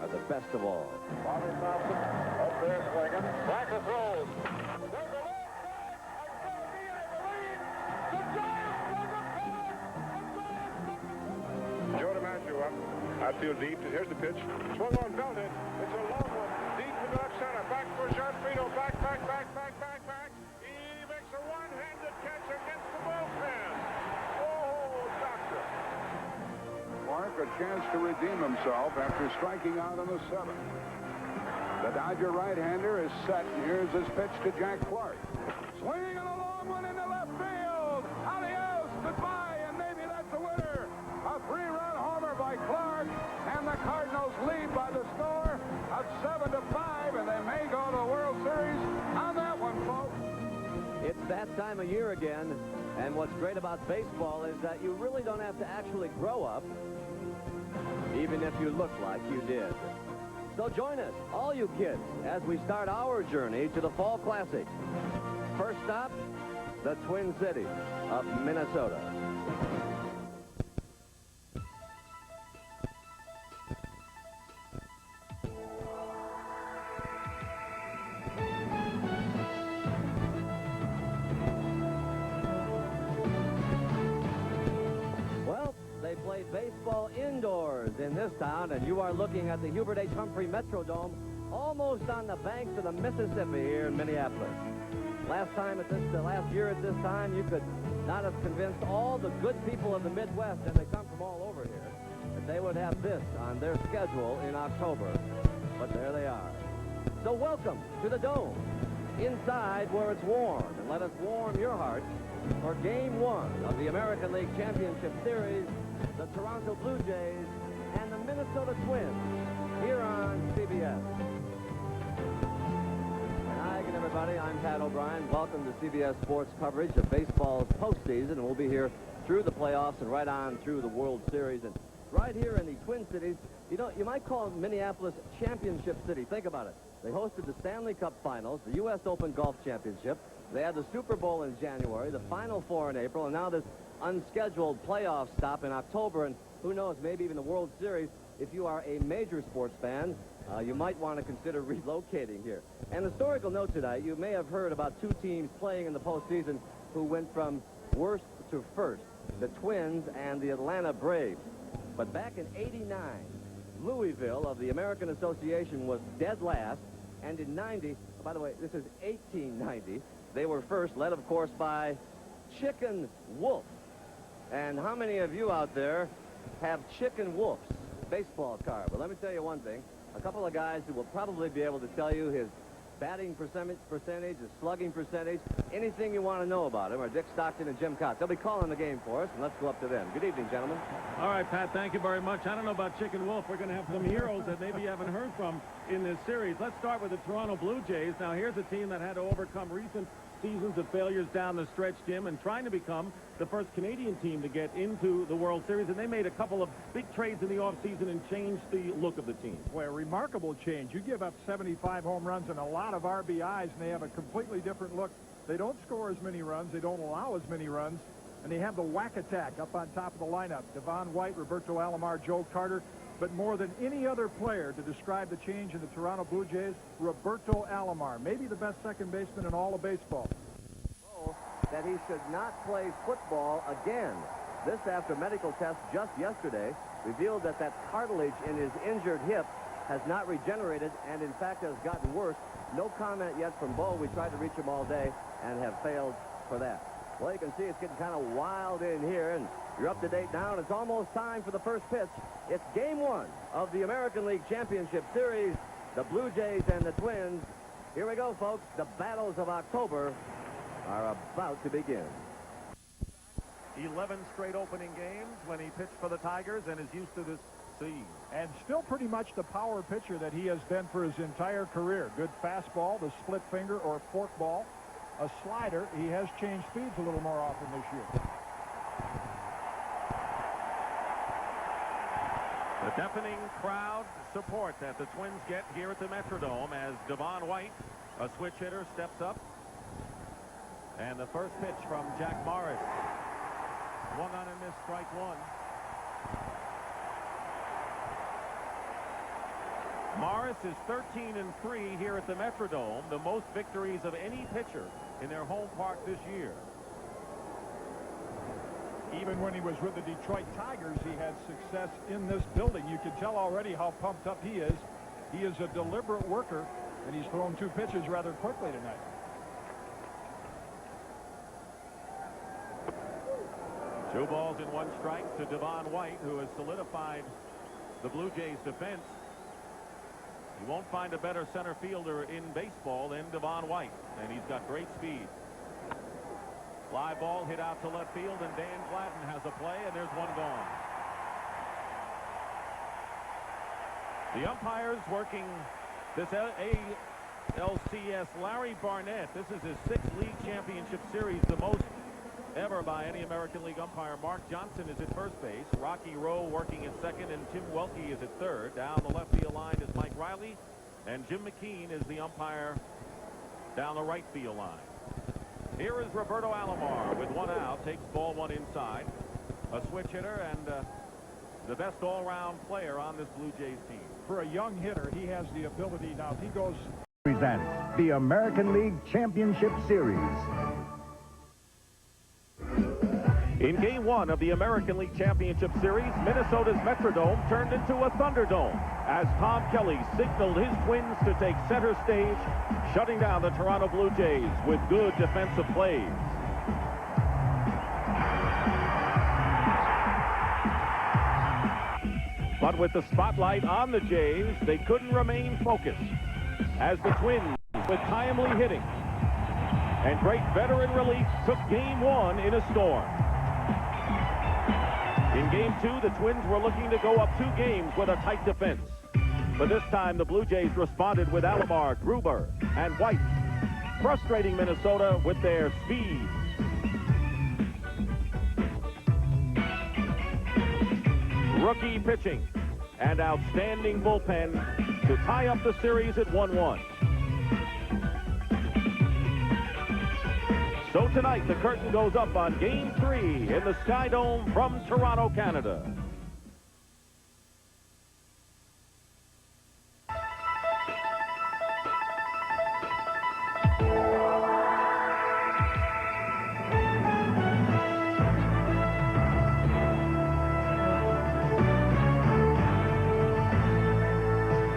are the best of all. Bobby Thompson up there swinging. Blanca throws. There's a long drive. The Giants Joe DiMaggio up. Outfield deep. Here's the pitch. Swung on, belted. It's a long one. Deep to left center. Back for Gianfrido. Back. He makes a one-handed catch against the bullpen. Oh, doctor. Clark a chance to redeem himself after striking out in the seventh. The Dodger right-hander is set. Here's his pitch to Jack Clark. Swinging a long one into left field. Adios, goodbye, and maybe that's a winner. A three-run homer by Clark, and the Cardinals lead by the score of 7-5, and they may go to the World Series on that one, folks. It's that time of year again, and what's great about baseball is that you really don't have to actually grow up, even if you look like you did. So join us, all you kids, as we start our journey to the Fall Classic. First stop, the Twin Cities of Minnesota. Baseball indoors in this town, and you are looking at the Hubert H. Humphrey Metrodome, almost on the banks of the Mississippi here in Minneapolis. Last year at this time, you could not have convinced all the good people of the Midwest, and they come from all over here, that they would have this on their schedule in October. But there they are. So welcome to the Dome, inside where it's warm, and let us warm your hearts for Game 1 of the American League Championship Series, the Toronto Blue Jays and the Minnesota Twins here on CBS. Hi again, everybody. I'm Pat O'Brien. Welcome to CBS Sports coverage of baseball's postseason, and we'll be here through the playoffs and right on through the World Series. And right here in the Twin Cities, you might call Minneapolis Championship City. Think about it. They hosted the Stanley Cup Finals, the U.S. Open Golf Championship. They had the Super Bowl in January, the Final Four in April, and now this unscheduled playoff stop in October, and who knows, maybe even the World Series. If you are a major sports fan, you might want to consider relocating here. And historical note tonight, you may have heard about two teams playing in the postseason who went from worst to first, the Twins and the Atlanta Braves. But back in '89, Louisville of the American Association was dead last, and in '90, by the way, this is 1890, they were first, led, of course, by Chicken Wolf. And how many of you out there have Chicken Wolf's baseball card? Well, let me tell you one thing. A couple of guys who will probably be able to tell you his batting percentage, his slugging percentage, anything you want to know about him are Dick Stockton and Jim Cox. They'll be calling the game for us, and let's go up to them. Good evening, gentlemen. All right, Pat, thank you very much. I don't know about Chicken Wolf. We're going to have some heroes that maybe you haven't heard from in this series. Let's start with the Toronto Blue Jays. Now, here's a team that had to overcome recent seasons of failures down the stretch, Jim, and trying to become the first Canadian team to get into the World Series, and they made a couple of big trades in the offseason and changed the look of the team. Boy, a remarkable change. You give up 75 home runs and a lot of RBIs, and they have a completely different look. They don't score as many runs, they don't allow as many runs, and they have the whack attack up on top of the lineup. Devon White, Roberto Alomar, Joe Carter. But more than any other player to describe the change in the Toronto Blue Jays, Roberto Alomar, maybe the best second baseman in all of baseball. That he should not play football again. This after medical tests just yesterday revealed that cartilage in his injured hip has not regenerated and in fact has gotten worse. No comment yet from Bo. We tried to reach him all day and have failed for that. Well, you can see it's getting kind of wild in here, and you're up to date now, and it's almost time for the first pitch. It's Game 1 of the American League Championship Series, the Blue Jays and the Twins. Here we go, folks. The battles of October are about to begin. 11 straight opening games when he pitched for the Tigers and is used to this scene. And still pretty much the power pitcher that he has been for his entire career. Good fastball, the split finger or fork ball, a slider. He has changed speeds a little more often this year. The deafening crowd support that the Twins get here at the Metrodome as Devon White, a switch hitter, steps up. And the first pitch from Jack Morris. Swung on and missed, strike one. Morris is 13-3 here at the Metrodome, the most victories of any pitcher in their home park this year. Even when he was with the Detroit Tigers, he had success in this building. You can tell already how pumped up he is. He is a deliberate worker, and he's thrown 2 pitches rather quickly tonight. Two balls and 1 strike to Devon White, who has solidified the Blue Jays defense. You won't find a better center fielder in baseball than Devon White, and he's got great speed. Fly ball hit out to left field, and Dan Gladden has a play, and there's one gone. The umpires working this ALCS. Larry Barnett, this is his 6th league championship series, the most ever by any American League umpire. Mark Johnson is at first base. Rocky Rowe working at second, and Tim Welke is at third. Down the left field line is Mike Riley, and Jim McKean is the umpire down the right field line. Here is Roberto Alomar with 1 out, takes ball 1 inside. A switch hitter and the best all-round player on this Blue Jays team. For a young hitter, he has the ability. Now, if he goes... Presents the American League Championship Series. In Game 1 of the American League Championship Series, Minnesota's Metrodome turned into a Thunderdome as Tom Kelly signaled his Twins to take center stage, shutting down the Toronto Blue Jays with good defensive plays. But with the spotlight on the Jays, they couldn't remain focused as the Twins, with timely hitting and great veteran relief, took Game 1 in a storm. In Game 2, the Twins were looking to go up 2 games with a tight defense. But this time, the Blue Jays responded with Alomar, Gruber, and White, frustrating Minnesota with their speed. Rookie pitching and outstanding bullpen to tie up the series at 1-1. So tonight, the curtain goes up on Game 3 in the Sky Dome from Toronto, Canada.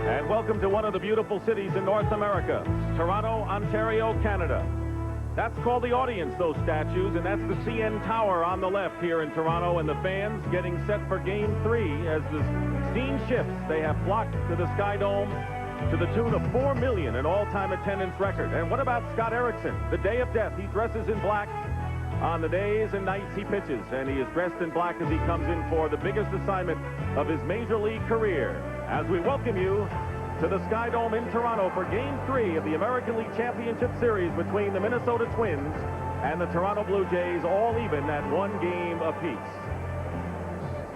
And welcome to one of the beautiful cities in North America, Toronto, Ontario, Canada. That's called the audience, those statues, and that's the CN Tower on the left here in Toronto, and the fans getting set for Game 3 as the scene shifts. They have flocked to the Sky Dome to the tune of 4 million, an all-time attendance record. And what about Scott Erickson? The day of death, he dresses in black on the days and nights he pitches, and he is dressed in black as he comes in for the biggest assignment of his Major League career. As we welcome you to the Sky Dome in Toronto for Game 3 of the American League Championship Series between the Minnesota Twins and the Toronto Blue Jays, all even at 1 game apiece.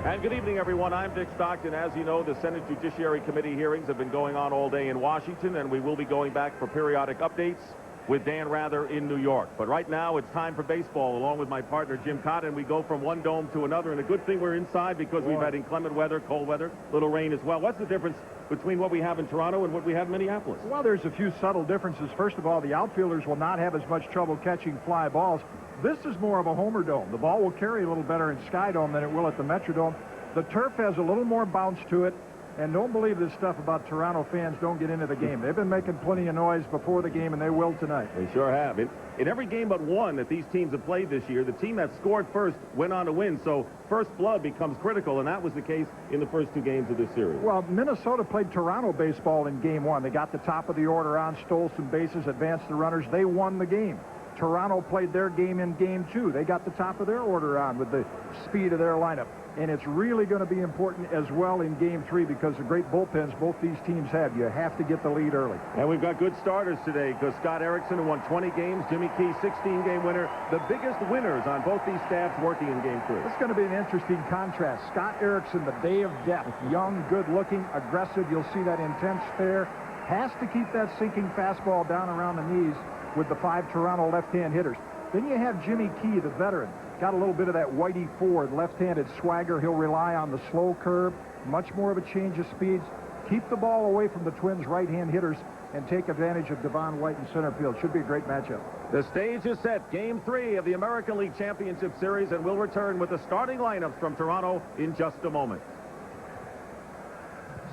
And good evening, everyone. I'm Dick Stockton. As you know, the Senate Judiciary Committee hearings have been going on all day in Washington, and we will be going back for periodic updates with Dan Rather in New York. But right now, it's time for baseball, along with my partner, Jim Cotton. We go from one dome to another, and a good thing we're inside because we've had inclement weather, cold weather, little rain as well. What's the difference between what we have in Toronto and what we have in Minneapolis? Well, there's a few subtle differences. First of all, the outfielders will not have as much trouble catching fly balls. This is more of a homer dome. The ball will carry a little better in Sky Dome than it will at the Metrodome. The turf has a little more bounce to it. And don't believe this stuff about Toronto fans don't get into the game. They've been making plenty of noise before the game, and they will tonight. They sure have. In every game but one that these teams have played this year, the team that scored first went on to win. So first blood becomes critical, and that was the case in the first 2 games of this series. Well, Minnesota played Toronto baseball in Game 1. They got the top of the order on, stole some bases, advanced the runners. They won the game. Toronto played their game in Game 2. They got the top of their order on with the speed of their lineup. And it's really going to be important as well in Game 3 because the great bullpens both these teams have. You have to get the lead early. And we've got good starters today because Scott Erickson, who won 20 games, Jimmy Key, 16-game winner, the biggest winners on both these staffs working in Game 3. It's going to be an interesting contrast. Scott Erickson, the day of death, young, good-looking, aggressive. You'll see that intense stare. Has to keep that sinking fastball down around the knees with the 5 Toronto left-hand hitters. Then you have Jimmy Key, the veteran. Got a little bit of that Whitey Ford left-handed swagger. He'll rely on the slow curve, much more of a change of speeds. keep the ball away from the Twins' right-hand hitters and take advantage of Devon White in center field. Should be a great matchup. The stage is set. Game 3 of the American League Championship Series, and we'll return with the starting lineups from Toronto in just a moment.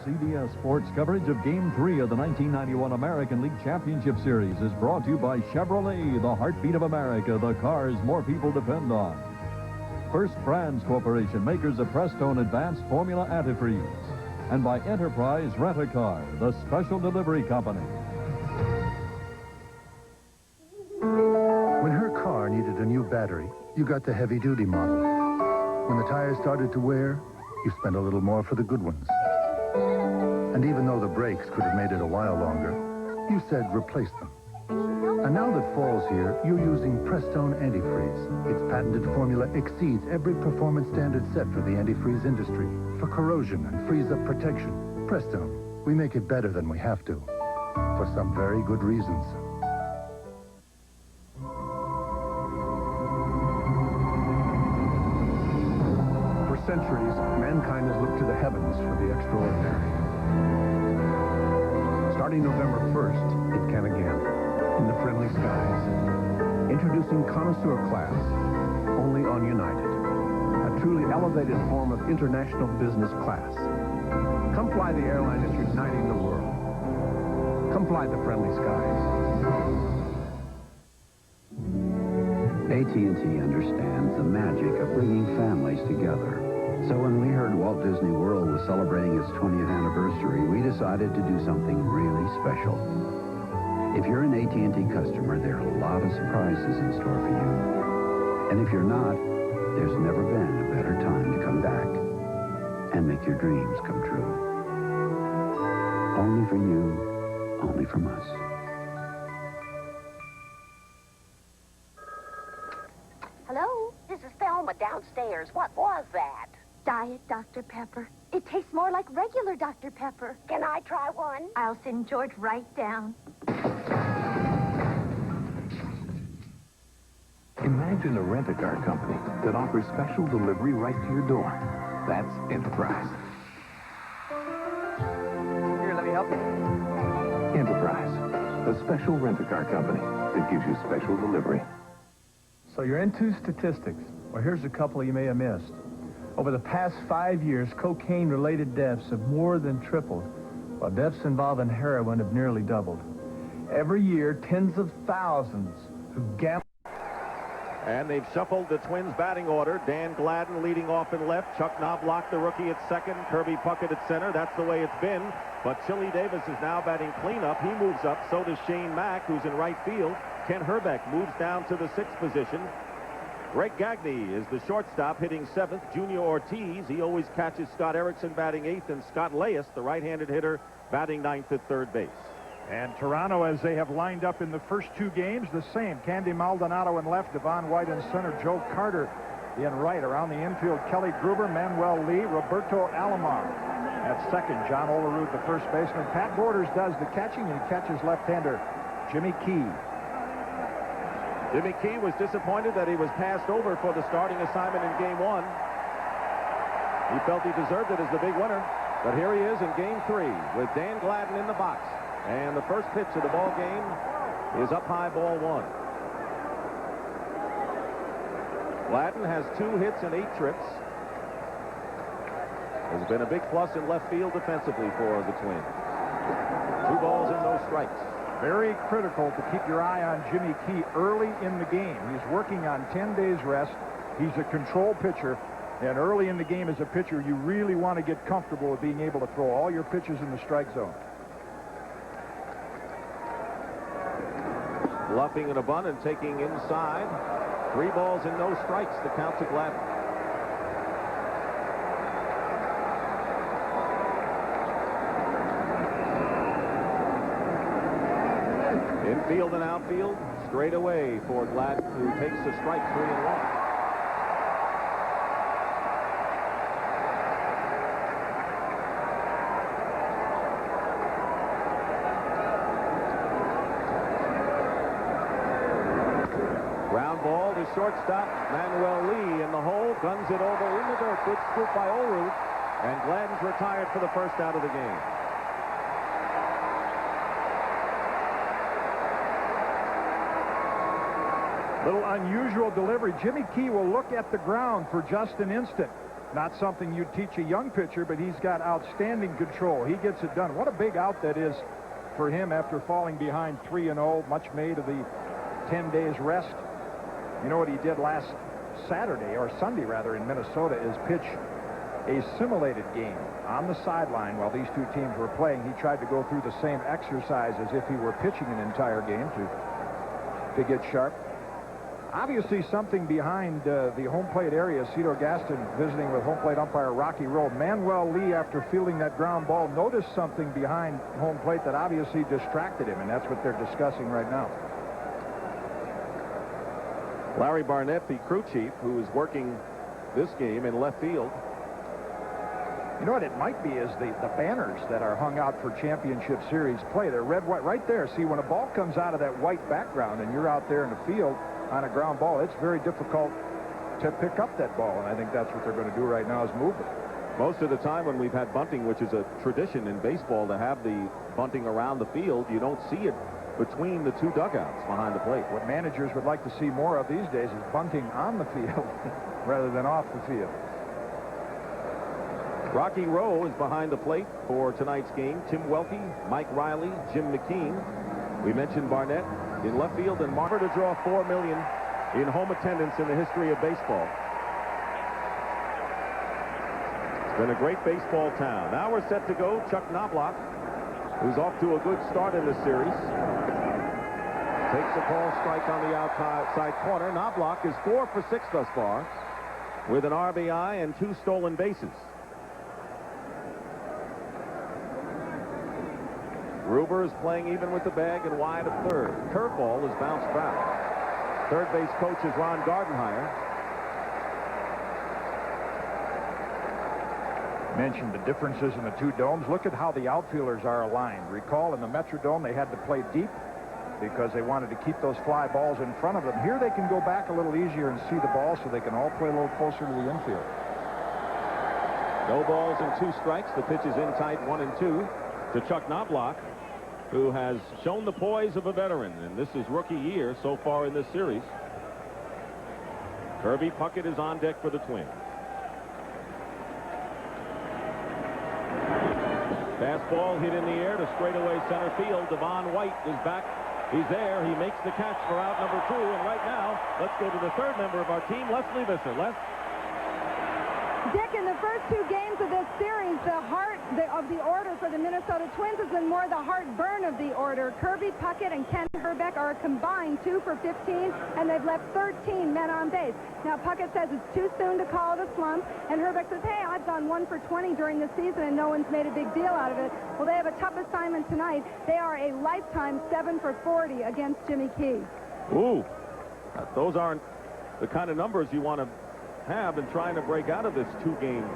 CBS Sports coverage of Game 3 of the 1991 American League Championship Series is brought to you by Chevrolet, the heartbeat of America, the cars more people depend on. First Brands Corporation, makers of Prestone Advanced Formula Antifreeze. And by Enterprise Rent-A-Car, the special delivery company. When her car needed a new battery, you got the heavy-duty model. When the tires started to wear, you spent a little more for the good ones. And even though the brakes could have made it a while longer, you said replace them. And now that fall's here, you're using Prestone Antifreeze. Its patented formula exceeds every performance standard set for the antifreeze industry. For corrosion and freeze-up protection, Prestone, we make it better than we have to. For some very good reasons. For centuries, mankind has looked to the heavens for the extraordinary. Starting November 1st, it can again. In the friendly skies. Introducing Connoisseur Class, only on United. A truly elevated form of international business class. Come fly the airline that's uniting the world. Come fly the friendly skies. AT&T understands the magic of bringing families together. So when we heard Walt Disney World was celebrating its 20th anniversary, we decided to do something really special. If you're an AT&T customer, there are a lot of surprises in store for you. And if you're not, there's never been a better time to come back and make your dreams come true. Only for you, only from us. Hello? This is Thelma downstairs. What was that? Diet Dr. Pepper. It tastes more like regular Dr. Pepper. Can I try one? I'll send George right down. Imagine a rent-a-car company that offers special delivery right to your door. That's Enterprise. Here, let me help you. Enterprise, a special rent-a-car company that gives you special delivery. So you're into statistics. Well, here's a couple you may have missed. Over the past 5 years, cocaine-related deaths have more than tripled, while deaths involving heroin have nearly doubled. Every year, tens of thousands who gamble. And they've shuffled the Twins batting order. Dan Gladden leading off in left. Chuck Knobloch, the rookie, at second. Kirby Puckett at center. That's the way it's been. But Chili Davis is now batting cleanup. He moves up. So does Shane Mack, who's in right field. Ken Herbeck moves down to the 6th position. Greg Gagne is the shortstop, hitting 7th. Junior Ortiz, he always catches Scott Erickson batting 8th. And Scott Leyes, the right-handed hitter, batting 9th at third base. And Toronto, as they have lined up in the first 2 games, the same. Candy Maldonado in left, Devon White in center, Joe Carter in right. Around the infield, Kelly Gruber, Manuel Lee, Roberto Alomar. At second, John Olerud, the first baseman. Pat Borders does the catching, and he catches left-hander Jimmy Key. Jimmy Key was disappointed that he was passed over for the starting assignment in Game 1. He felt he deserved it as the big winner. But here he is in Game 3 with Dan Gladden in the box. And the first pitch of the ball game is up high, ball 1. Gladden has 2 hits and 8 trips. Has been a big plus in left field defensively for the Twins. 2 balls and no strikes. Very critical to keep your eye on Jimmy Key early in the game. He's working on 10 days rest. He's a control pitcher. And early in the game as a pitcher, you really want to get comfortable with being able to throw all your pitches in the strike zone. Bluffing in a bunt and taking inside. 3 balls and no strikes. The count to Gladden. Infield and outfield straight away for Gladden, who takes a strike 3 and 1. Ground ball to shortstop Manuel Lee in the hole, guns it over in the dirt. Good scoop by Olerud, and Gladden's retired for the first out of the game. Little unusual delivery. Jimmy Key will look at the ground for just an instant. Not something you'd teach a young pitcher, but he's got outstanding control. He gets it done. What a big out that is for him after falling behind 3-0, much made of the 10 days rest. You know what he did last Saturday, or Sunday rather, in Minnesota, is pitch a simulated game on the sideline while these two teams were playing. He tried to go through the same exercise as if he were pitching an entire game to get sharp. Obviously something behind the home plate area. Cedar Gaston visiting with home plate umpire Rocky Rowe. Manuel Lee, after fielding that ground ball, noticed something behind home plate that obviously distracted him, and that's what they're discussing right now. Larry Barnett, the crew chief, who is working this game in left field. You know what it might be is the banners that are hung out for championship series play. They're red, white, right there. See, when a ball comes out of that white background and you're out there in the field on a ground ball, it's very difficult to pick up that ball, and I think that's what they're going to do right now is move it. Most of the time when we've had bunting, which is a tradition in baseball to have the bunting around the field, you don't see it between the two dugouts behind the plate. What managers would like to see more of these days is bunting on the field rather than off the field. Rocky Rowe is behind the plate for tonight's game. Tim Welke, Mike Riley, Jim McKean. We mentioned Barnett in left field, and Marker to draw $4 million in home attendance in the history of baseball. It's been a great baseball town. Now we're set to go. Chuck Knobloch, who's off to a good start in this series, takes a ball strike on the outside corner. Knobloch is 4 for 6 thus far with an RBI and 2 stolen bases. Gruber is playing even with the bag and wide of third. Curveball is bounced back. Third base coach is Ron Gardenhire. Mentioned the differences in the two domes. Look at how the outfielders are aligned. Recall in the Metrodome they had to play deep because they wanted to keep those fly balls in front of them. Here they can go back a little easier and see the ball, so they can all play a little closer to the infield. No balls and 2 strikes. The pitch is in tight, 1-2 to Chuck Knobloch, who has shown the poise of a veteran, and this is rookie year so far in this series. Kirby Puckett is on deck for the Twins. Fastball hit in the air to straightaway center field. Devon White is back. He's there. He makes the catch for out number 2, and right now, let's go to the third member of our team, Leslie Visser. Les? Dick, in the first 2 games of this series, the heart of the order for the Minnesota Twins has been more the heartburn of the order. Kirby Puckett and Ken Hrbek are a combined 2 for 15, and they've left 13 men on base. Now, Puckett says it's too soon to call it a slump, and Hrbek says, hey, I've gone 1 for 20 during the season, and no one's made a big deal out of it. Well, they have a tough assignment tonight. They are a lifetime 7 for 40 against Jimmy Key. Ooh, those aren't the kind of numbers you want to have in trying to break out of this 2-game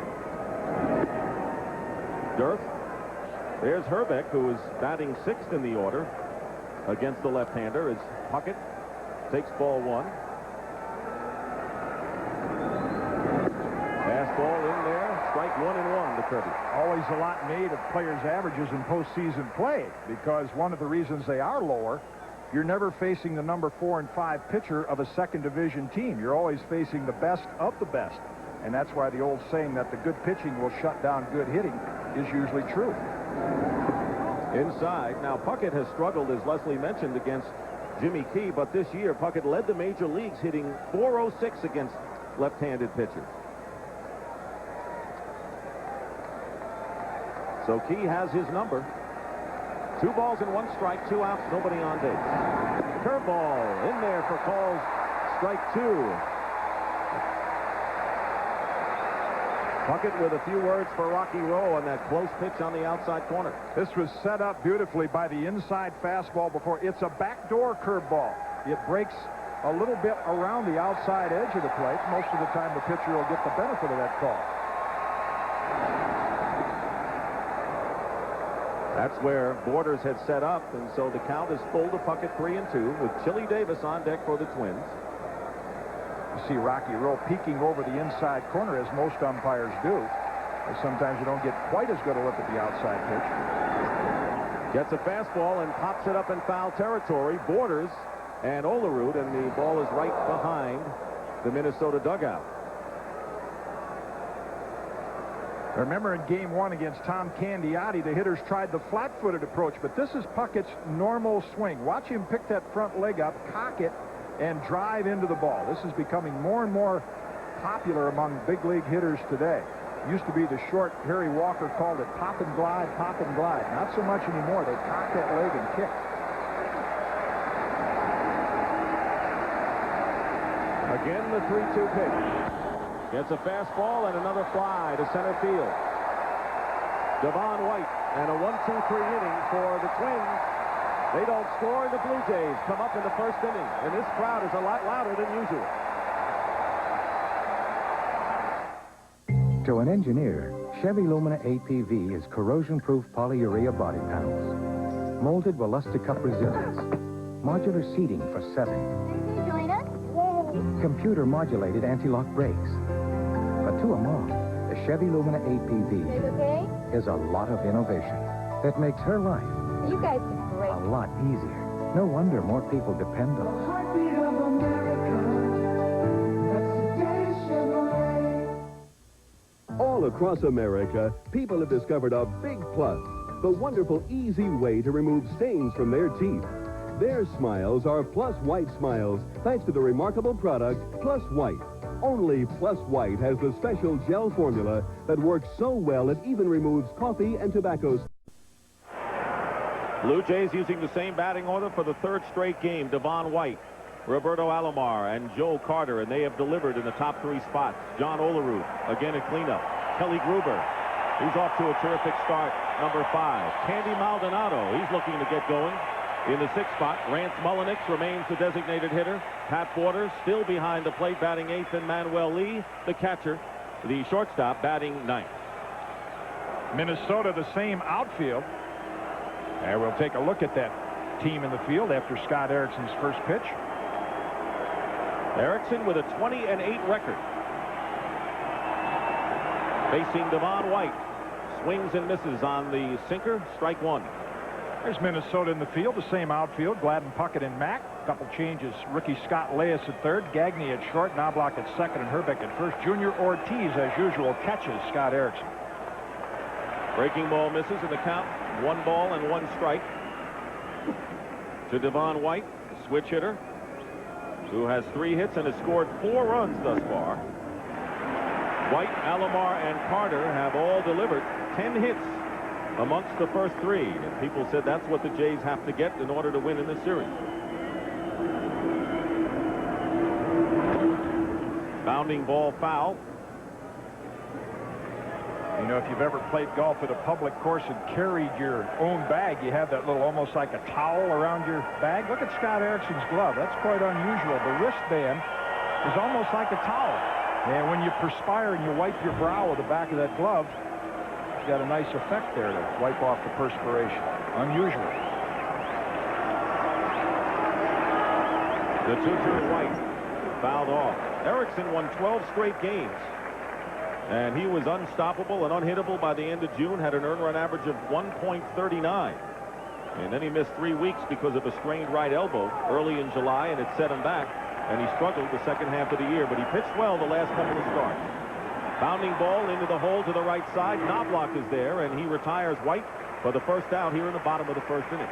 dearth. There's Hrbek, who is batting 6th in the order against the left-hander, as Puckett takes ball 1. Fastball in there, strike 1-1 to Kirby. Always a lot made of players' averages in postseason play, because one of the reasons they are lower, you're never facing the number 4 and 5 pitcher of a second division team. You're always facing the best of the best. And that's why the old saying that the good pitching will shut down good hitting is usually true. Inside. Now, Puckett has struggled, as Leslie mentioned, against Jimmy Key, but this year Puckett led the major leagues, hitting .406 against left-handed pitchers. So Key has his number. 2 balls and 1 strike, 2 outs, nobody on base. Curveball in there for calls, strike 2. Puckett with a few words for Rocky Rowe on that close pitch on the outside corner. This was set up beautifully by the inside fastball before. It's a backdoor curveball. It breaks a little bit around the outside edge of the plate. Most of the time the pitcher will get the benefit of that call. That's where Borders had set up, and so the count is full to Puckett, 3-2, with Chili Davis on deck for the Twins. You see Rocky Rowe peeking over the inside corner, as most umpires do. And sometimes you don't get quite as good a look at the outside pitch. Gets a fastball and pops it up in foul territory. Borders and Olerud, and the ball is right behind the Minnesota dugout. Remember in game 1 against Tom Candiotti, the hitters tried the flat-footed approach, but this is Puckett's normal swing. Watch him pick that front leg up, cock it, and drive into the ball. This is becoming more and more popular among big league hitters today. Used to be the short, Harry Walker called it pop and glide, pop and glide. Not so much anymore. They cock that leg and kick. Again, the 3-2 pitch. Gets a fastball and another fly to center field. Devon White, and a 1-2-3 inning for the Twins. They don't score. The Blue Jays come up in the first inning, and this crowd is a lot louder than usual. To an engineer, Chevy Lumina APV is corrosion-proof polyurea body panels, molded with luster cup resilience, modular seating for 7, computer-modulated anti-lock brakes. But to a mom, the Chevy Lumina APV is a lot of innovation that makes her life You guys are great. a lot easier. No wonder more people depend on us. All across America, people have discovered a big plus, the wonderful, easy way to remove stains from their teeth. Their smiles are Plus White smiles, thanks to the remarkable product, Plus White. Only Plus White has the special gel formula that works so well it even removes coffee and tobacco. Blue Jays using the same batting order for the third straight game. Devon White, Roberto Alomar, and Joe Carter, and they have delivered in the top 3 spots. John Olerud, again at cleanup. Kelly Gruber, he's off to a terrific start, number 5. Candy Maldonado, he's looking to get going. In the 6th spot, Rance Mullenix remains the designated hitter. Pat Borders still behind the plate, batting 8th, and Manuel Lee, the catcher, the shortstop, batting 9th. Minnesota, the same outfield. And we'll take a look at that team in the field after Scott Erickson's first pitch. Erickson with a 20-8 record. Facing Devon White. Swings and misses on the sinker. Strike 1. There's Minnesota in the field, the same outfield. Gladden, Puckett, and Mack. Couple changes. Rookie Scott Leyes at third, Gagne at short, Knobloch at second, and Herbeck at first. Junior Ortiz, as usual, catches Scott Erickson. Breaking ball misses in the count. 1 ball and 1 strike. To Devon White, switch hitter, who has 3 hits and has scored 4 runs thus far. White, Alomar, and Carter have all delivered 10 hits amongst the first 3. And people said that's what the Jays have to get in order to win in this series. Bounding ball foul. You know, if you've ever played golf at a public course and carried your own bag, you have that little, almost like a towel around your bag. Look at Scott Erickson's glove. That's quite unusual. The wristband is almost like a towel. And when you perspire and you wipe your brow with the back of that glove, it's got a nice effect there to wipe off the perspiration. Unusual. The 2-2 White fouled off. Erickson won 12 straight games. And he was unstoppable and unhittable by the end of June, had an earned run average of 1.39. And then he missed 3 weeks because of a strained right elbow early in July, and it set him back. And he struggled the second half of the year, but he pitched well the last couple of starts. Bounding ball into the hole to the right side. Knobloch is there, and he retires White for the first out here in the bottom of the first inning.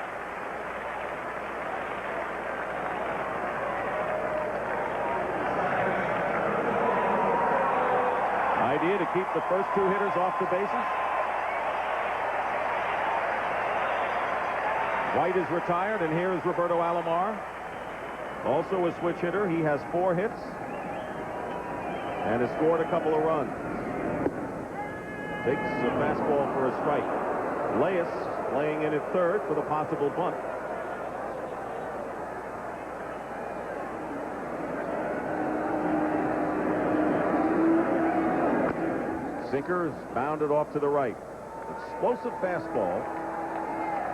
Idea to keep the first 2 hitters off the bases. White is retired, and here is Roberto Alomar. Also a switch hitter. He has 4 hits and has scored a couple of runs. Takes a fastball for a strike. Leyes laying in at third for the possible bunt. Sinker is bounded off to the right. Explosive fastball.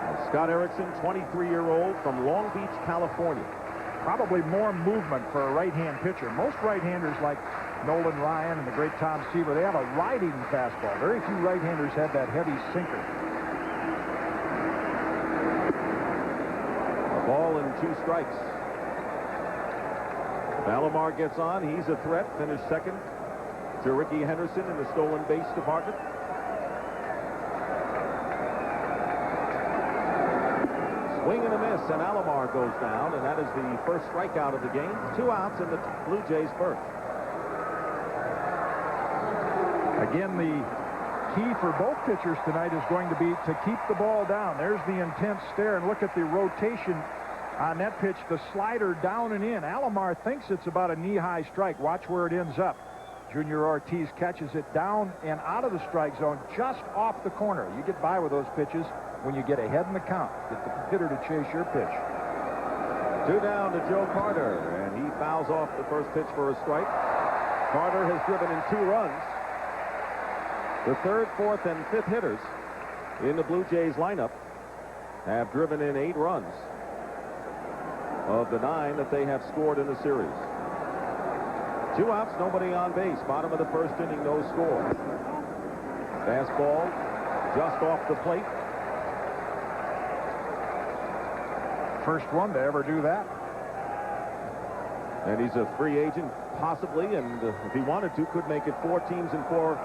And Scott Erickson, 23-year-old from Long Beach, California. Probably more movement for a right-hand pitcher. Most right-handers like Nolan Ryan and the great Tom Seaver, they have a riding fastball. Very few right-handers have that heavy sinker. A ball and 2 strikes. Alomar gets on. He's a threat. Finished second to Ricky Henderson in the stolen base department. Swing and a miss, and Alomar goes down, and that is the first strikeout of the game. 2 outs in the Blue Jays' first. Again, the key for both pitchers tonight is going to be to keep the ball down. There's the intense stare, and look at the rotation on that pitch, the slider down and in. Alomar thinks it's about a knee-high strike. Watch where it ends up. Junior Ortiz catches it down and out of the strike zone, just off the corner. You get by with those pitches when you get ahead in the count. Get the hitter to chase your pitch. 2 down to Joe Carter, and he fouls off the first pitch for a strike. Carter has driven in 2 runs. The 3rd, 4th, and 5th hitters in the Blue Jays lineup have driven in 8 runs of the 9 that they have scored in the series. 2 outs, nobody on base. Bottom of the first inning, no score. Fastball just off the plate. First one to ever do that. And he's a free agent, possibly, and if he wanted to, could make it 4 teams in 4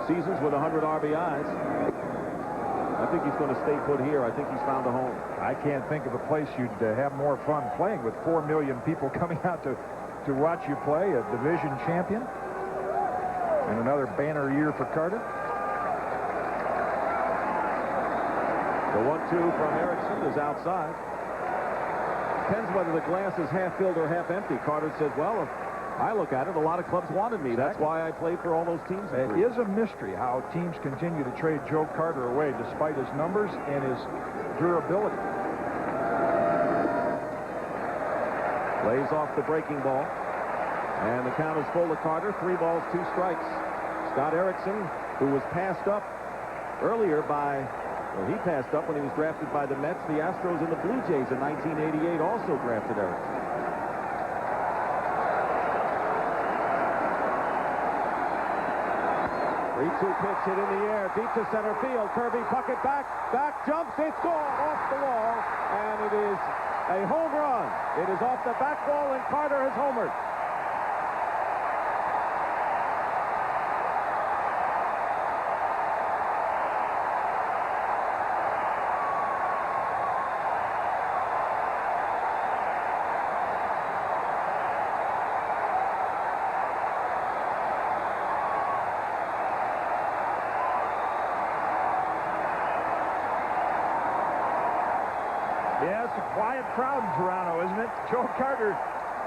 seasons with 100 RBIs. I think he's going to stay put here. I think he's found a home. I can't think of a place you'd have more fun playing with 4 million people coming out to watch you play, a division champion. And another banner year for Carter. The 1-2 from Erickson is outside. Depends whether the glass is half filled or half empty. Carter says, well, if I look at it, a lot of clubs wanted me. That's why I played for all those teams. It is a mystery how teams continue to trade Joe Carter away despite his numbers and his durability. Lays off the breaking ball. And the count is full to Carter. 3 balls, 2 strikes. Scott Erickson, who was passed up earlier by... Well, he passed up when he was drafted by the Mets. The Astros and the Blue Jays in 1988 also drafted Erickson. Pitch hit in the air, deep to center field. Kirby Puckett back, jumps, it's gone off the wall, and it is a home run. It is off the back wall, and Carter has homered. Yeah, it's a quiet crowd in Toronto, isn't it? Joe Carter,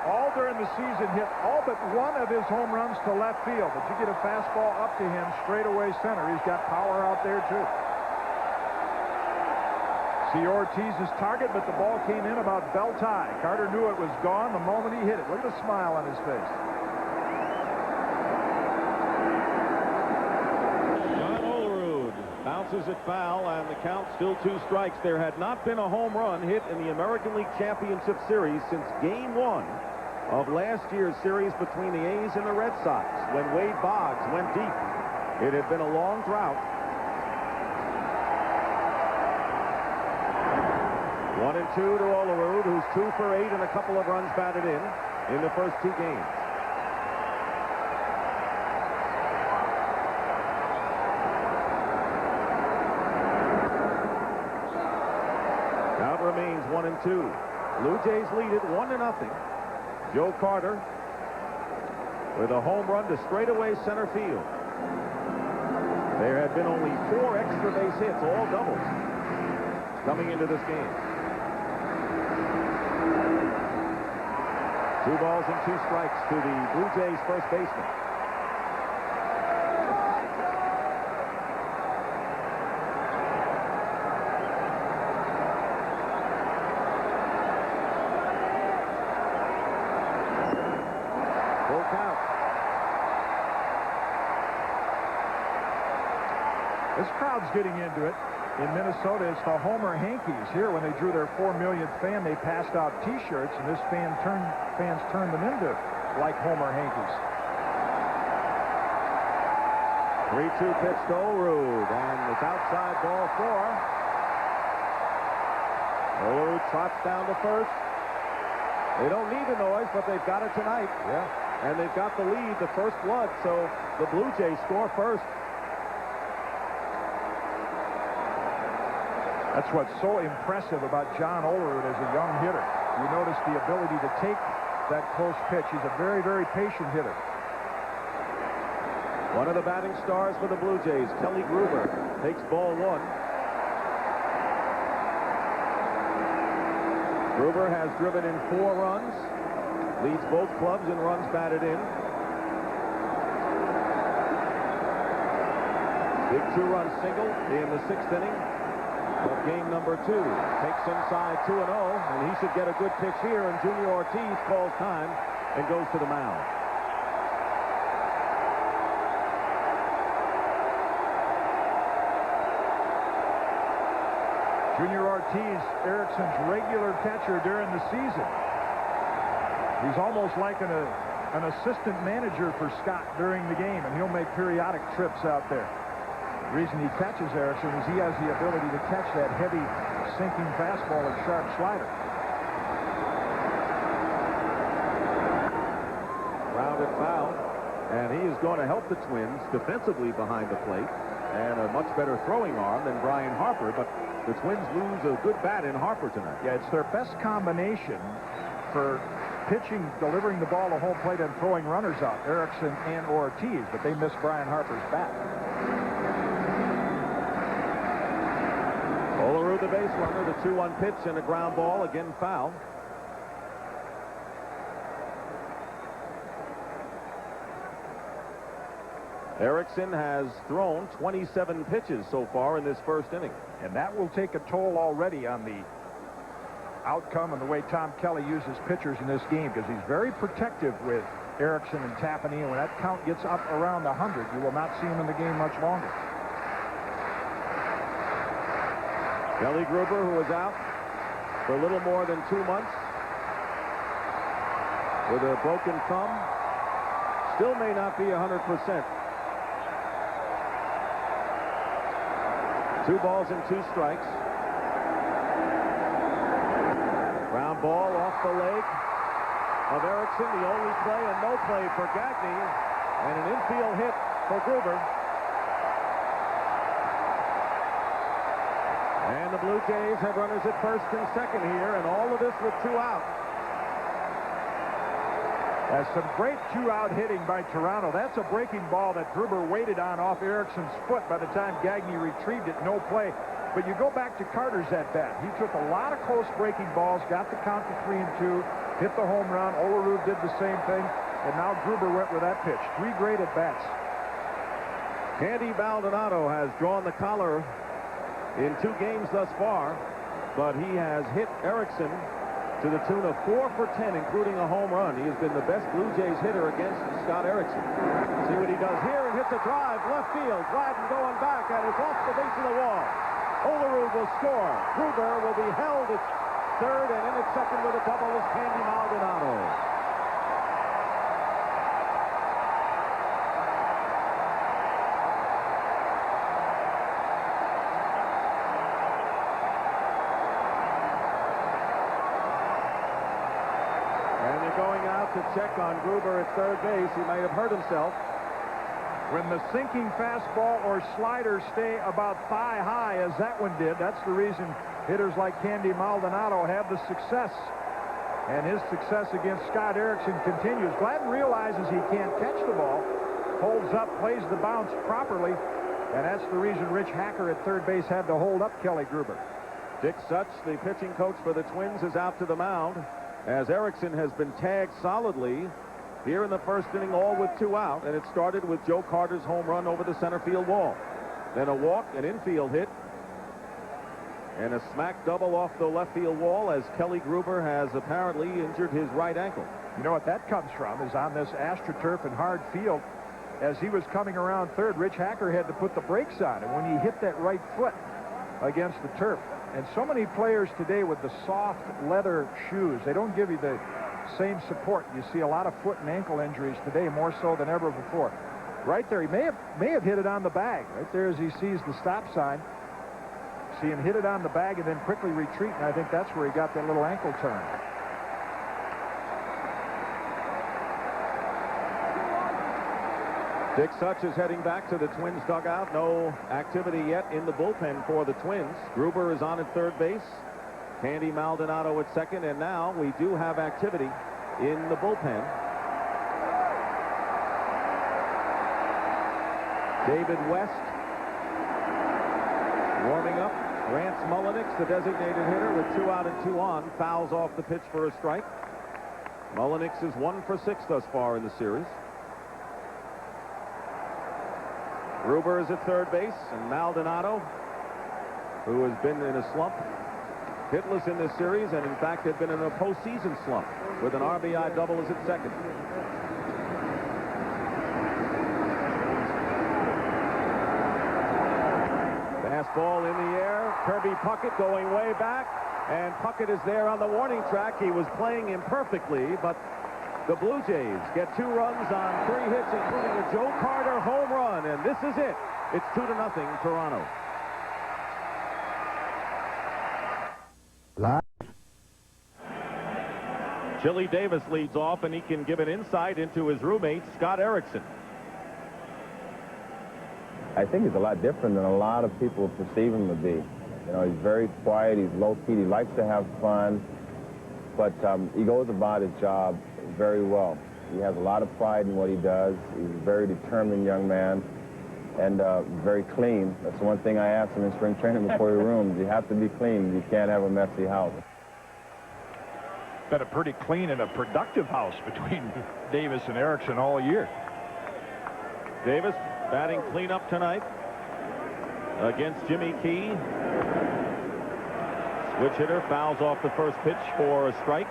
all during the season, hit all but 1 of his home runs to left field. But you get a fastball up to him, straightaway center. He's got power out there, too. See Ortiz's target, but the ball came in about belt high. Carter knew it was gone the moment he hit it. Look at the smile on his face. Bounces it foul, and the count still 2 strikes. There had not been a home run hit in the American League Championship Series since Game 1 of last year's series between the A's and the Red Sox, when Wade Boggs went deep. It had been a long drought. 1-2 to Olerud, who's 2 for 8 and a couple of runs batted in the first 2 games. Remains 1-2. Blue Jays lead it 1-0. Joe Carter with a home run to straightaway center field. There had been only 4 extra base hits, all doubles, coming into this game. 2 balls and 2 strikes to the Blue Jays first baseman. This crowd's getting into it. In Minnesota, it's the Homer Hankies. Here, when they drew their 4 millionth fan, they passed out T-shirts, and this fans turned them into like Homer Hankies. 3-2 pitch to Olerud, and it's outside, ball 4. Olerud trots down to first. They don't need the noise, but they've got it tonight. Yeah. And they've got the lead, the first blood, so the Blue Jays score first. That's what's so impressive about John Olerud as a young hitter. You notice the ability to take that close pitch. He's a very, very patient hitter. One of the batting stars for the Blue Jays, Kelly Gruber, takes ball one. Gruber has driven in 4 runs, leads both clubs in runs batted in. Big 2-run single in the 6th inning of game number 2. Takes inside 2-0, and he should get a good pitch here, and Junior Ortiz calls time and goes to the mound. Junior Ortiz, Erickson's regular catcher during the season. He's almost like an assistant manager for Scott during the game, and he'll make periodic trips out there. The reason he catches Erickson is he has the ability to catch that heavy, sinking fastball and sharp slider. Grounded foul, and he is going to help the Twins defensively behind the plate, and a much better throwing arm than Brian Harper, but the Twins lose a good bat in Harper tonight. Yeah, it's their best combination for pitching, delivering the ball to home plate, and throwing runners out, Erickson and Ortiz, but they miss Brian Harper's bat. Olerud, the base runner, the 2-1 pitch and a ground ball, again foul. Erickson has thrown 27 pitches so far in this first inning. And that will take a toll already on the outcome and the way Tom Kelly uses pitchers in this game, because he's very protective with Erickson and Tapani, and when that count gets up around 100, you will not see him in the game much longer. Kelly Gruber, who was out for a little more than 2 months with a broken thumb, still may not be 100%. 2 balls and 2 strikes. Ground ball off the leg of Erickson. The only play and no play for Gagne, and an infield hit for Gruber. And the Blue Jays have runners at first and second here, and all of this with 2 out. That's some great 2-out hitting by Toronto. That's a breaking ball that Gruber waited on off Erickson's foot by the time Gagne retrieved it. No play. But you go back to Carter's at bat. He took a lot of close breaking balls, got the count to 3-2, hit the home run. Olerud did the same thing, and now Gruber went with that pitch. 3 great at bats. Candy Maldonado has drawn the collar in 2 games thus far, but he has hit Erickson to the tune of 4 for 10, including a home run. He has been the best Blue Jays hitter against Scott Erickson. See what he does here, and hits a drive left field. Gladden going back, and it's off the base of the wall. Olerud will score. Gruber will be held at third, and in at second with a double is Candy Maldonado. To check on Gruber at third base. He may have hurt himself. When the sinking fastball or slider stay about thigh high, as that one did, that's the reason hitters like Candy Maldonado have the success. And his success against Scott Erickson continues. Gladden realizes he can't catch the ball, holds up, plays the bounce properly, and that's the reason Rich Hacker at third base had to hold up Kelly Gruber. Dick Such, the pitching coach for the Twins, is out to the mound, as Erickson has been tagged solidly here in the first inning, all with 2 out, and it started with Joe Carter's home run over the center field wall. Then a walk, an infield hit, and a smack double off the left field wall, as Kelly Gruber has apparently injured his right ankle. You know what that comes from is on this AstroTurf and hard field, as he was coming around third, Rich Hacker had to put the brakes on, and when he hit that right foot against the turf. And so many players today with the soft leather shoes, they don't give you the same support. You see a lot of foot and ankle injuries today, more so than ever before. Right there, he may have hit it on the bag. Right there as he sees the stop sign. See him hit it on the bag and then quickly retreat, and I think that's where he got that little ankle turn. Dick Such is heading back to the Twins dugout. No activity yet in the bullpen for the Twins. Gruber is on at third base. Candy Maldonado at second. And now we do have activity in the bullpen. David West warming up. Rance Mullenix, the designated hitter, with 2 out and 2 on, fouls off the pitch for a strike. Mullenix is 1 for 6 thus far in the series. Gruber is at third base, and Maldonado, who has been in a slump, hitless in this series, and in fact had been in a postseason slump with an RBI double, is at second. Fastball in the air. Kirby Puckett going way back, and Puckett is there on the warning track. He was playing imperfectly, but the Blue Jays get 2 runs on 3 hits, including a Joe Carter home run, and this is it. It's 2-0 Toronto. Chili Davis leads off, and he can give an insight into his roommate, Scott Erickson. I think he's a lot different than a lot of people perceive him to be. You know, he's very quiet, he's low-key, he likes to have fun, but he goes about his job very well. He has a lot of pride in what he does. He's a very determined young man and very clean. That's the one thing I asked him in spring training before he rooms. You have to be clean. You can't have a messy house. Been a pretty clean and a productive house between Davis and Erickson all year. Davis batting cleanup tonight against Jimmy Key. Switch hitter fouls off the first pitch for a strike.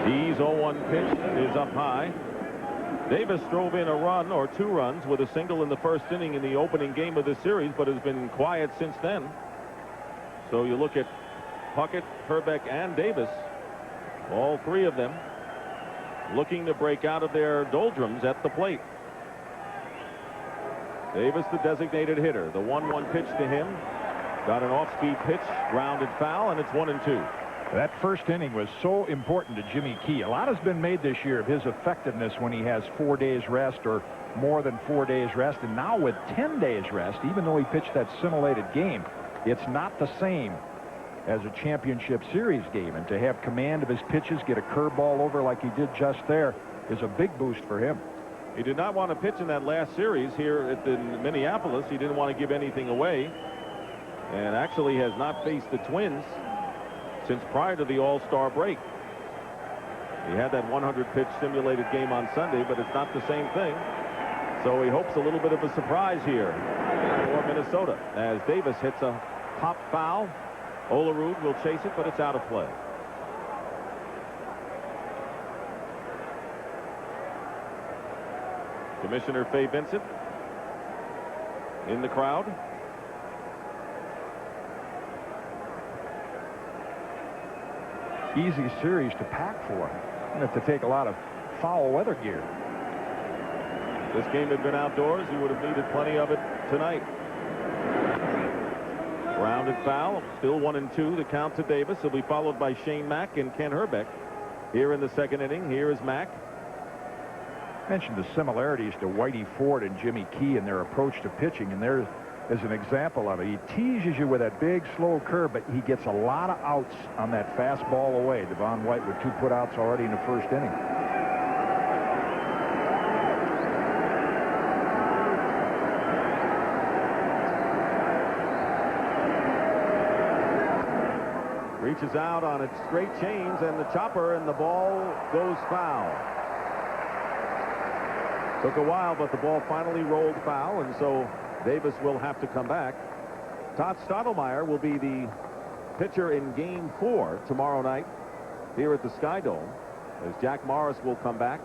Key's 0-1 pitch is up high. Davis drove in a run or 2 runs with a single in the first inning in the opening game of this series, but has been quiet since then. So you look at Puckett, Herbeck, and Davis, all 3 of them looking to break out of their doldrums at the plate. Davis, the designated hitter. The 1-1 pitch to him. Got an off-speed pitch, grounded foul, and it's 1-2. That first inning was so important to Jimmy Key. A lot has been made this year of his effectiveness when he has 4 days rest or more than 4 days rest. And now with 10 days rest, even though he pitched that simulated game, it's not the same as a championship series game. And to have command of his pitches, get a curveball over like he did just there, is a big boost for him. He did not want to pitch in that last series here at the Minneapolis. He didn't want to give anything away, and actually has not faced the Twins since prior to the All-Star break. He had that 100-pitch simulated game on Sunday, but it's not the same thing. So he hopes a little bit of a surprise here for Minnesota as Davis hits a pop foul. Olerud will chase it, but it's out of play. Commissioner Fay Vincent in the crowd. Easy series to pack for him. You have to take a lot of foul weather gear. This game had been outdoors. He would have needed plenty of it tonight. Grounded foul. Still 1-2. The count to Davis. He'll be followed by Shane Mack and Ken Herbeck here in the second inning. Here is Mack. Mentioned the similarities to Whitey Ford and Jimmy Key in their approach to pitching, and there is an example of it. He teases you with that big, slow curve, but he gets a lot of outs on that fastball away. Devon White with 2 putouts already in the first inning. Reaches out on its straight chains and the chopper, and the ball goes foul. Took a while, but the ball finally rolled foul, and so Davis will have to come back. Todd Stottlemyre will be the pitcher in Game 4 tomorrow night here at the Sky Dome, as Jack Morris will come back.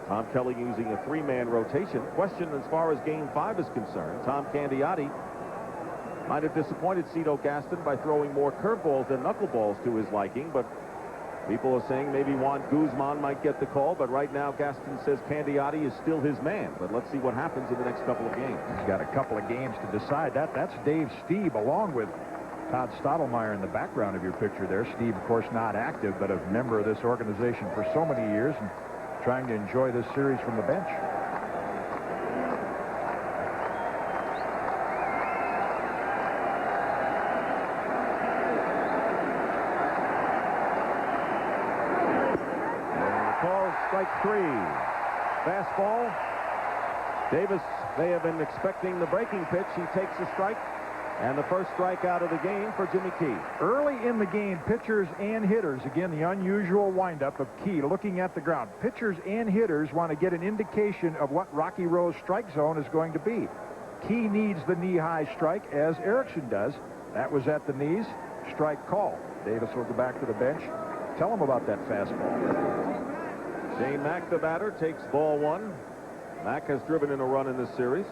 Tom Kelly using a 3-man rotation. Question as far as Game 5 is concerned. Tom Candiotti might have disappointed Cito Gaston by throwing more curveballs than knuckleballs to his liking, but People are saying maybe Juan Guzman might get the call, but right now Gaston says Candiotti is still his man. But let's see what happens in the next couple of games. He's got a couple of games to decide. That's Dave Stieb along with Todd Stottlemyre in the background of your picture there. Steve, of course, not active, but a member of this organization for so many years and trying to enjoy this series from the bench. Strike 3. Fastball. Davis may have been expecting the breaking pitch. He takes a strike. And the first strike out of the game for Jimmy Key. Early in the game, pitchers and hitters, again, the unusual windup of Key looking at the ground. Pitchers and hitters want to get an indication of what Rocky Road's strike zone is going to be. Key needs the knee-high strike, as Erickson does. That was at the knees. Strike call. Davis will go back to the bench. Tell him about that fastball. Shane Mack, the batter, takes ball 1. Mack has driven in a run in this series.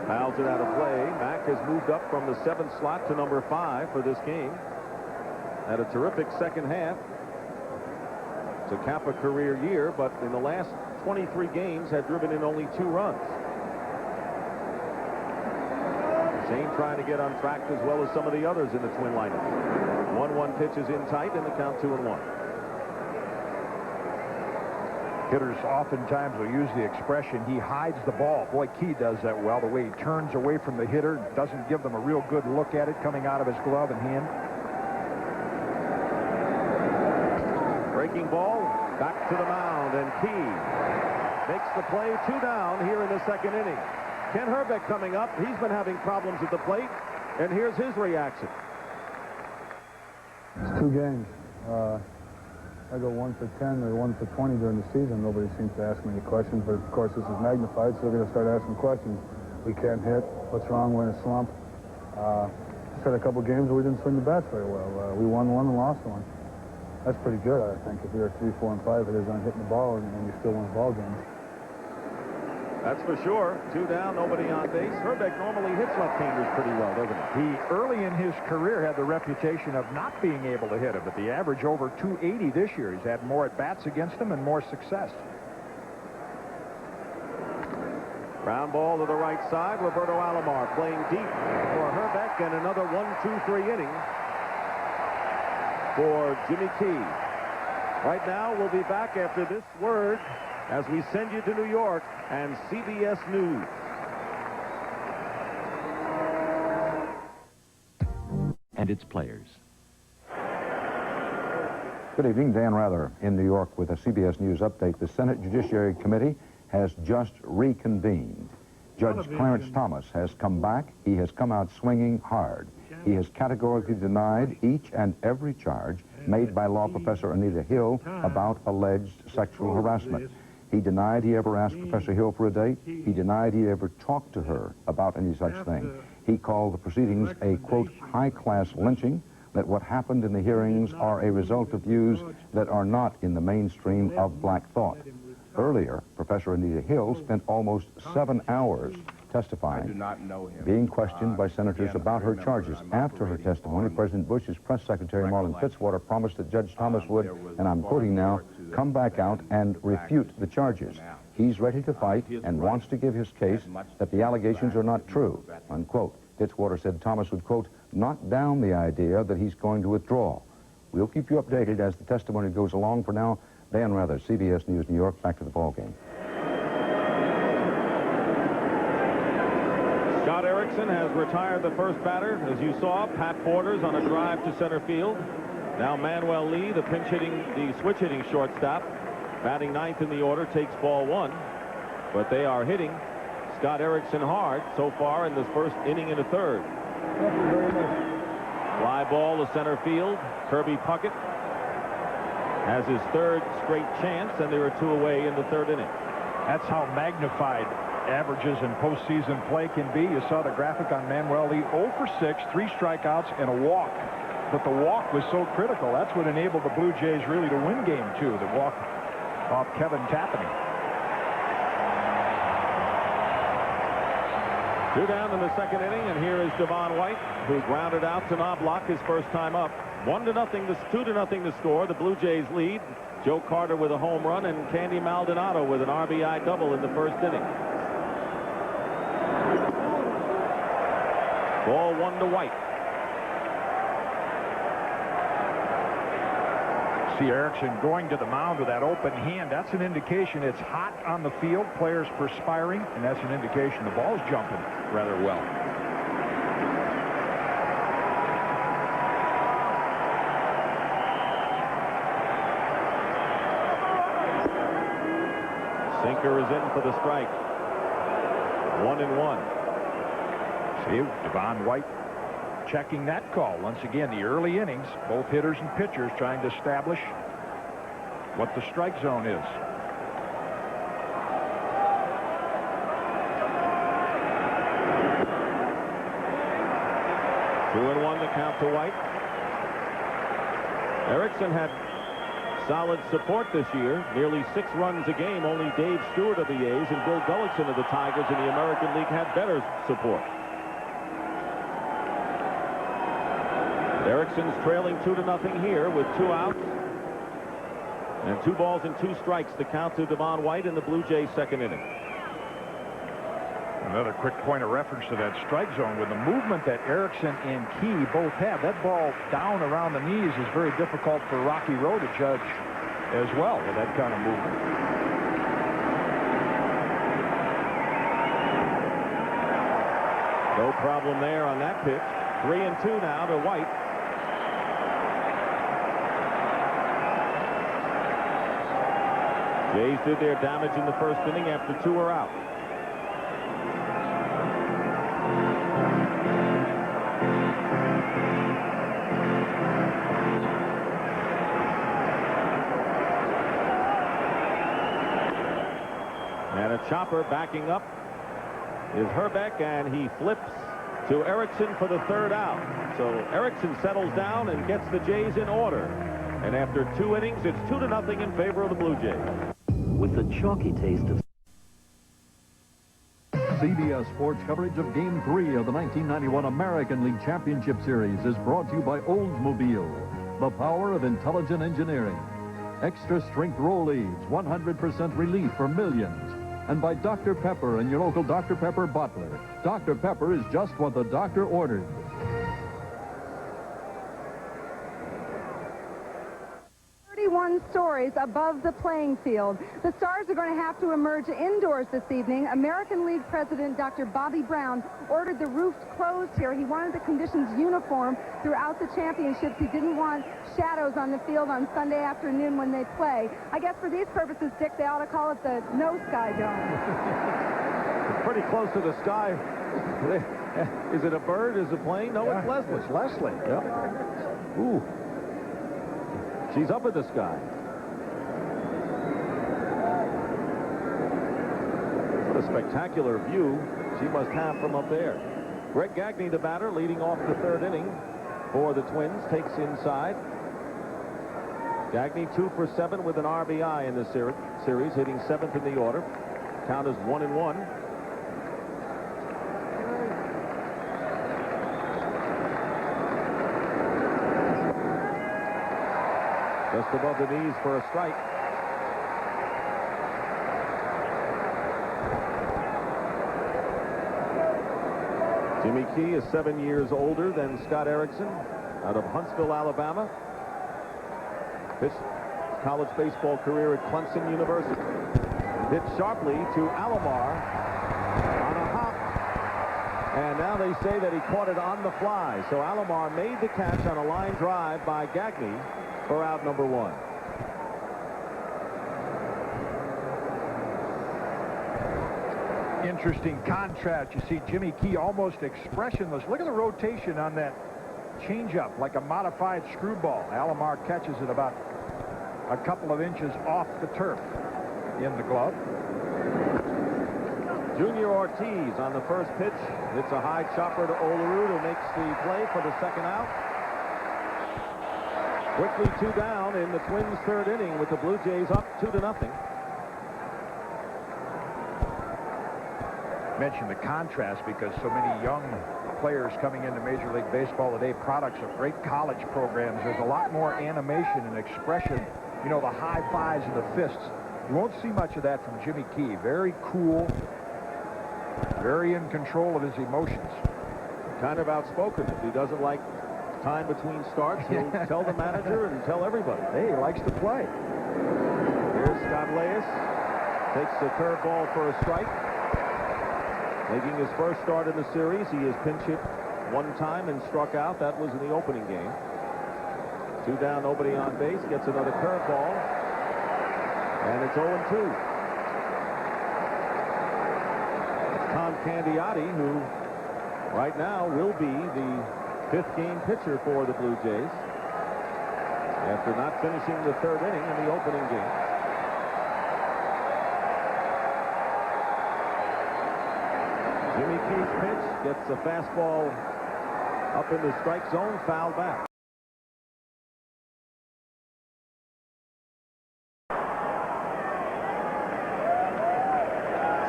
Fouls it out of play. Mack has moved up from the 7th slot to number 5 for this game. Had a terrific second half. It's a Kappa career year, but in the last 23 games had driven in only 2 runs. Shane trying to get on track as well as some of the others in the Twin lineup. 1-1 pitch is in tight, and the count 2-1. Hitters oftentimes will use the expression, he hides the ball. Boy, Key does that well, the way he turns away from the hitter, doesn't give them a real good look at it coming out of his glove and hand. Breaking ball, back to the mound, and Key makes the play. 2 down here in the second inning. Ken Herbeck coming up. He's been having problems at the plate, and here's his reaction. It's 2 games. I go 1 for 10 or 1 for 20 during the season. Nobody seems to ask me any questions, but of course this is magnified, so they're going to start asking questions. We can't hit. What's wrong? We're in a slump. Just had a couple games where we didn't swing the bats very well. We won 1 and lost 1. That's pretty good, I think. If you're 3, 4, and 5 hitters on hitting the ball and you still win ball games. That's for sure. 2 down, nobody on base. Herbeck normally hits left-handers pretty well, doesn't he? He, early in his career, had the reputation of not being able to hit him, but the average over 280 this year. He's had more at-bats against him and more success. Ground ball to the right side. Roberto Alomar playing deep for Herbeck, and another 1-2-3 inning for Jimmy Key. Right now, we'll be back after this word as we send you to New York and CBS News. And its players. Good evening, Dan Rather in New York with a CBS News update. The Senate Judiciary Committee has just reconvened. Judge Clarence Thomas has come back. He has come out swinging hard. He has categorically denied each and every charge made by law professor Anita Hill about alleged sexual harassment. He denied he ever asked Professor Hill for a date. He denied he ever talked to her about any such thing. He called the proceedings a, quote, high-class lynching, that what happened in the hearings are a result of views that are not in the mainstream of black thought. Earlier, Professor Anita Hill spent almost 7 hours testifying, being questioned by senators about her charges. After her testimony, President Bush's press secretary, Marlin Fitzwater, promised that Judge Thomas would, and I'm quoting now, come back out and refute the charges. He's ready to fight and wants to give his case that the allegations are not true, unquote. Fitzwater said Thomas would, quote, knock down the idea that he's going to withdraw. We'll keep you updated as the testimony goes along. For now, Dan Rather, CBS News, New York, back to the ballgame. Scott Erickson has retired the first batter. As you saw, Pat Borders on a drive to center field. Now Manuel Lee, the switch hitting shortstop, batting 9th in the order, takes ball 1. But they are hitting Scott Erickson hard so far in this first inning and a third. Fly ball to center field. Kirby Puckett has his 3rd straight chance, and there are 2 away in the 3rd inning. That's how magnified averages in postseason play can be. You saw the graphic on Manuel Lee, 0 for 6, 3 strikeouts, and a walk. But the walk was so critical. That's what enabled the Blue Jays really to win Game 2, the walk off Kevin Tapani. Two down in the second inning, and here is Devon White, who grounded out to Knobloch his first time up. 1-0, 2-0 the score. The Blue Jays lead. Joe Carter with a home run and Candy Maldonado with an RBI double in the first inning. Ball 1 to White. See Erickson going to the mound with that open hand. That's an indication it's hot on the field. Players perspiring, and that's an indication the ball's jumping rather well. Sinker is in for the strike. 1-1. See, Devon White checking that call. Once again, the early innings, both hitters and pitchers trying to establish what the strike zone is. Two and one, the count to White. Erickson had solid support this year, nearly 6 runs a game. Only Dave Stewart of the A's and Bill Gullickson of the Tigers in the American League had better support. Erickson's trailing 2-0 here with 2 outs and 2 balls and 2 strikes. The count to Devon White in the Blue Jays' second inning. Another quick point of reference to that strike zone. With the movement that Erickson and Key both have, that ball down around the knees is very difficult for Rocky Rowe to judge as well with that kind of movement. No problem there on that pitch. 3-2 now to White. Jays did their damage in the first inning after 2 are out. And a chopper backing up is Herbeck, and he flips to Erickson for the 3rd out. So Erickson settles down and gets the Jays in order. And after 2 innings, it's 2-0 in favor of the Blue Jays. With the chalky taste of CBS Sports coverage of Game 3 of the 1991 American League Championship Series is brought to you by Oldsmobile, the power of intelligent engineering. Extra strength roll aids, 100% relief for millions. And by Dr. Pepper and your local Dr. Pepper bottler. Dr. Pepper is just what the doctor ordered. 31 stories above the playing field. The Stars are going to have to emerge indoors this evening. American League President Dr. Bobby Brown ordered the roofs closed here. He wanted the conditions uniform throughout the championships. He didn't want shadows on the field on Sunday afternoon when they play. I guess for these purposes, Dick, they ought to call it the No Sky Dome. It's pretty close to the sky. Is it a bird? Is it a plane? No, it's Leslie. It's Leslie. Yep. Ooh. She's up in the sky. What a spectacular view she must have from up there. Greg Gagne, the batter, leading off the 3rd inning for the Twins, takes inside. Gagne 2 for 7 with an RBI in this series, hitting 7th in the order. Count is 1-1. Just above the knees for a strike. Jimmy Key is 7 years older than Scott Erickson, out of Huntsville, Alabama. His college baseball career at Clemson University. Hit sharply to Alomar on a hop. And now they say that he caught it on the fly. So Alomar made the catch on a line drive by Gagne for out number 1. Interesting contrast. You see Jimmy Key almost expressionless. Look at the rotation on that changeup, like a modified screwball. Alomar catches it about a couple of inches off the turf in the glove. Junior Ortiz on the first pitch. It's a high chopper to Olerud, who makes the play for the 2nd out. Quickly 2 down in the Twins' 3rd inning with the Blue Jays up 2-0. mention the contrast because so many young players coming into Major League Baseball today, products of great college programs. There's a lot more animation and expression, you know, the high fives and the fists. You won't see much of that from Jimmy Key. Very cool, very in control of his emotions. Kind of outspoken. If he doesn't like time between starts, he'll tell the manager and tell everybody. Hey, he likes to play. Here's Scott Leyes. Takes a curveball for a strike. Making his first start in the series. He has pinch hit one time and struck out. That was in the opening game. 2 down, nobody on base. Gets another curveball. And it's 0-2. Tom Candiotti, who right now will be the 5th game pitcher for the Blue Jays after not finishing the 3rd inning in the opening game. Jimmy Key's pitch gets a fastball up in the strike zone, fouled back.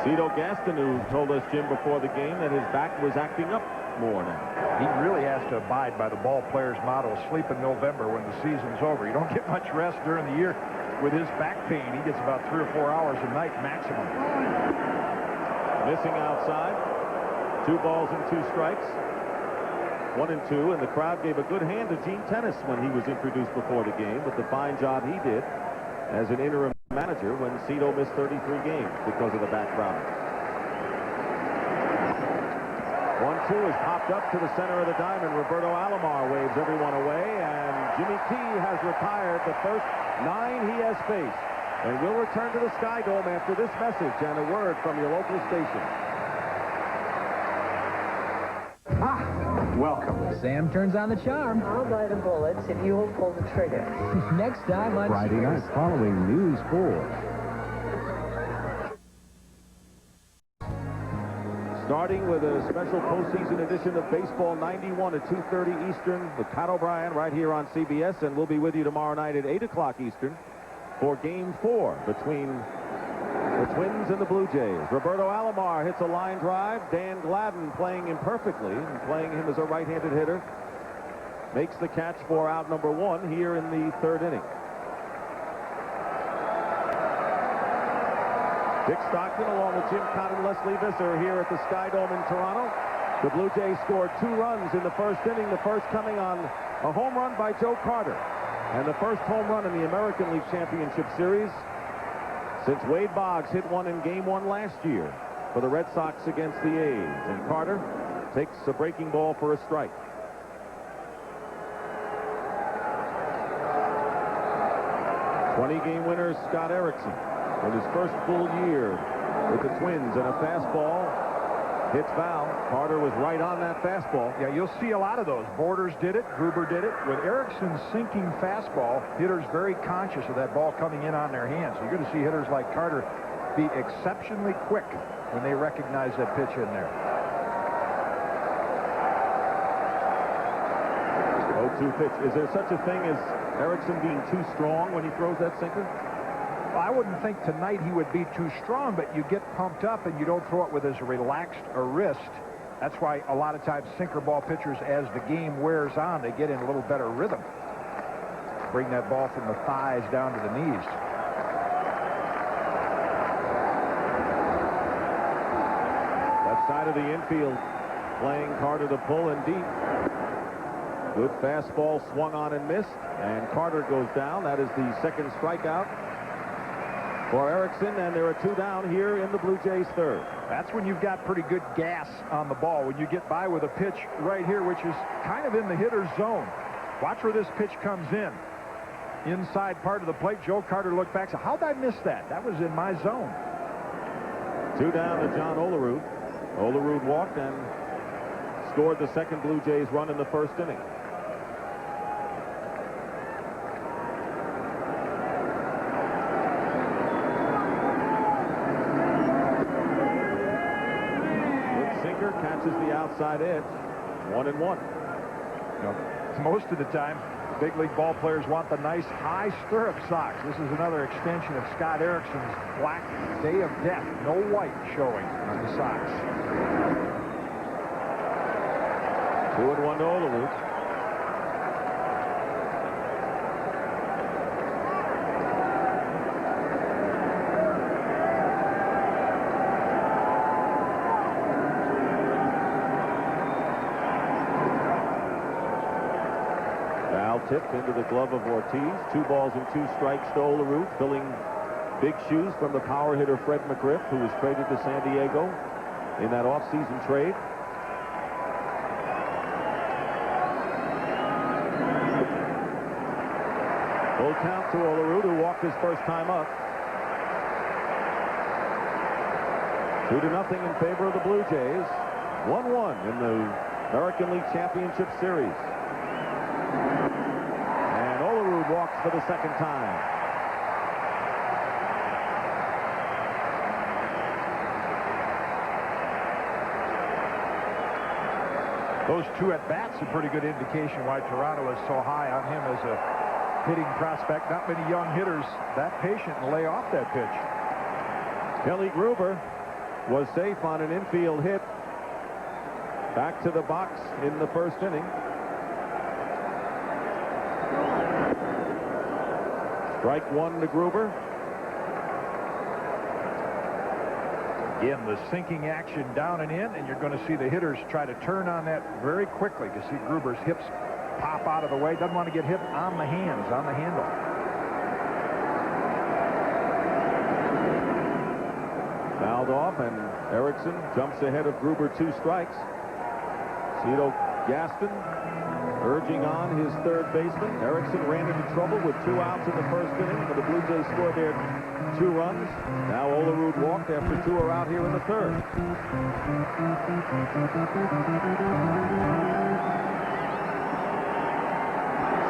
Cito Gastineau told us, Jim, before the game that his back was acting up more now. He really has to abide by the ball player's motto, sleep in November when the season's over. You don't get much rest during the year. With his back pain, he gets about 3 or 4 hours a night maximum. Missing outside. 2 balls and 2 strikes. 1-2, and the crowd gave a good hand to Gene Tennis when he was introduced before the game with the fine job he did as an interim manager when Cito missed 33 games because of the back problem. 1-2 is popped up to the center of the diamond. Roberto Alomar waves everyone away, and Jimmy Key has retired the first 9 he has faced. And we'll return to the Sky Dome after this message and a word from your local station. Welcome. Sam turns on the charm. I'll buy the bullets if you will pull the trigger. Next time on Friday night following News 4. Starting with a special postseason edition of Baseball 91 at 2:30 Eastern with Pat O'Brien right here on CBS, and we'll be with you tomorrow night at 8 o'clock Eastern for Game 4 between the Twins and the Blue Jays. Roberto Alomar hits a line drive. Dan Gladden playing him perfectly and playing him as a right-handed hitter. Makes the catch for out number 1 here in the 3rd inning. Dick Stockton along with Jim Cott and Leslie Visser here at the Sky Dome in Toronto. The Blue Jays scored 2 runs in the first inning, the first coming on a home run by Joe Carter. And the first home run in the American League Championship Series since Wade Boggs hit one in Game 1 last year for the Red Sox against the A's. And Carter takes a breaking ball for a strike. '20-game winner Scott Erickson in his first full year with the Twins, and a fastball hits foul. Carter was right on that fastball. Yeah, you'll see a lot of those. Borders did it. Gruber did it. With Erickson's sinking fastball, hitters very conscious of that ball coming in on their hands. You're going to see hitters like Carter be exceptionally quick when they recognize that pitch in there. 0-2 pitch. Is there such a thing as Erickson being too strong when he throws that sinker? Well, I wouldn't think tonight he would be too strong, but you get pumped up and you don't throw it with as relaxed a wrist. That's why a lot of times sinker ball pitchers, as the game wears on, they get in a little better rhythm. Bring that ball from the thighs down to the knees. Left side of the infield, playing Carter to pull and deep. Good fastball swung on and missed, and Carter goes down. That is the second strikeout for Erickson, and there are 2 down here in the Blue Jays 3rd. That's when you've got pretty good gas on the ball, when you get by with a pitch right here, which is kind of in the hitter's zone. Watch where this pitch comes in. Inside part of the plate. Joe Carter looked back and said, how'd I miss that? That was in my zone. 2 down to John Olerud. Olerud walked and scored the second Blue Jays run in the first inning. Catches the outside edge. 1-1. Most of the time, big league ball players want the nice high stirrup socks. This is another extension of Scott Erickson's black Day of Death. No white showing on the socks. 2-1 to Olerud. Tipped into the glove of Ortiz. 2 balls and 2 strikes to Olerud, filling big shoes from the power hitter Fred McGriff, who was traded to San Diego in that offseason trade. Full count to Olerud, who walked his first time up. 2-0 in favor of the Blue Jays. 1-1 in the American League Championship Series. Walks for the second time. Those 2 at-bats a pretty good indication why Toronto is so high on him as a hitting prospect. Not many young hitters that patient and lay off that pitch. Kelly Gruber was safe on an infield hit. Back to the box in the first inning. Strike 1 to Gruber. Again, the sinking action down and in, and you're going to see the hitters try to turn on that very quickly. You see Gruber's hips pop out of the way. Doesn't want to get hit on the hands, on the handle. Fouled off, and Erickson jumps ahead of Gruber 2 strikes. Cito Gaston urging on his third baseman. Erickson ran into trouble with 2 outs in the first inning, but the Blue Jays scored their 2 runs. Now Olerud walked after 2 are out here in the third.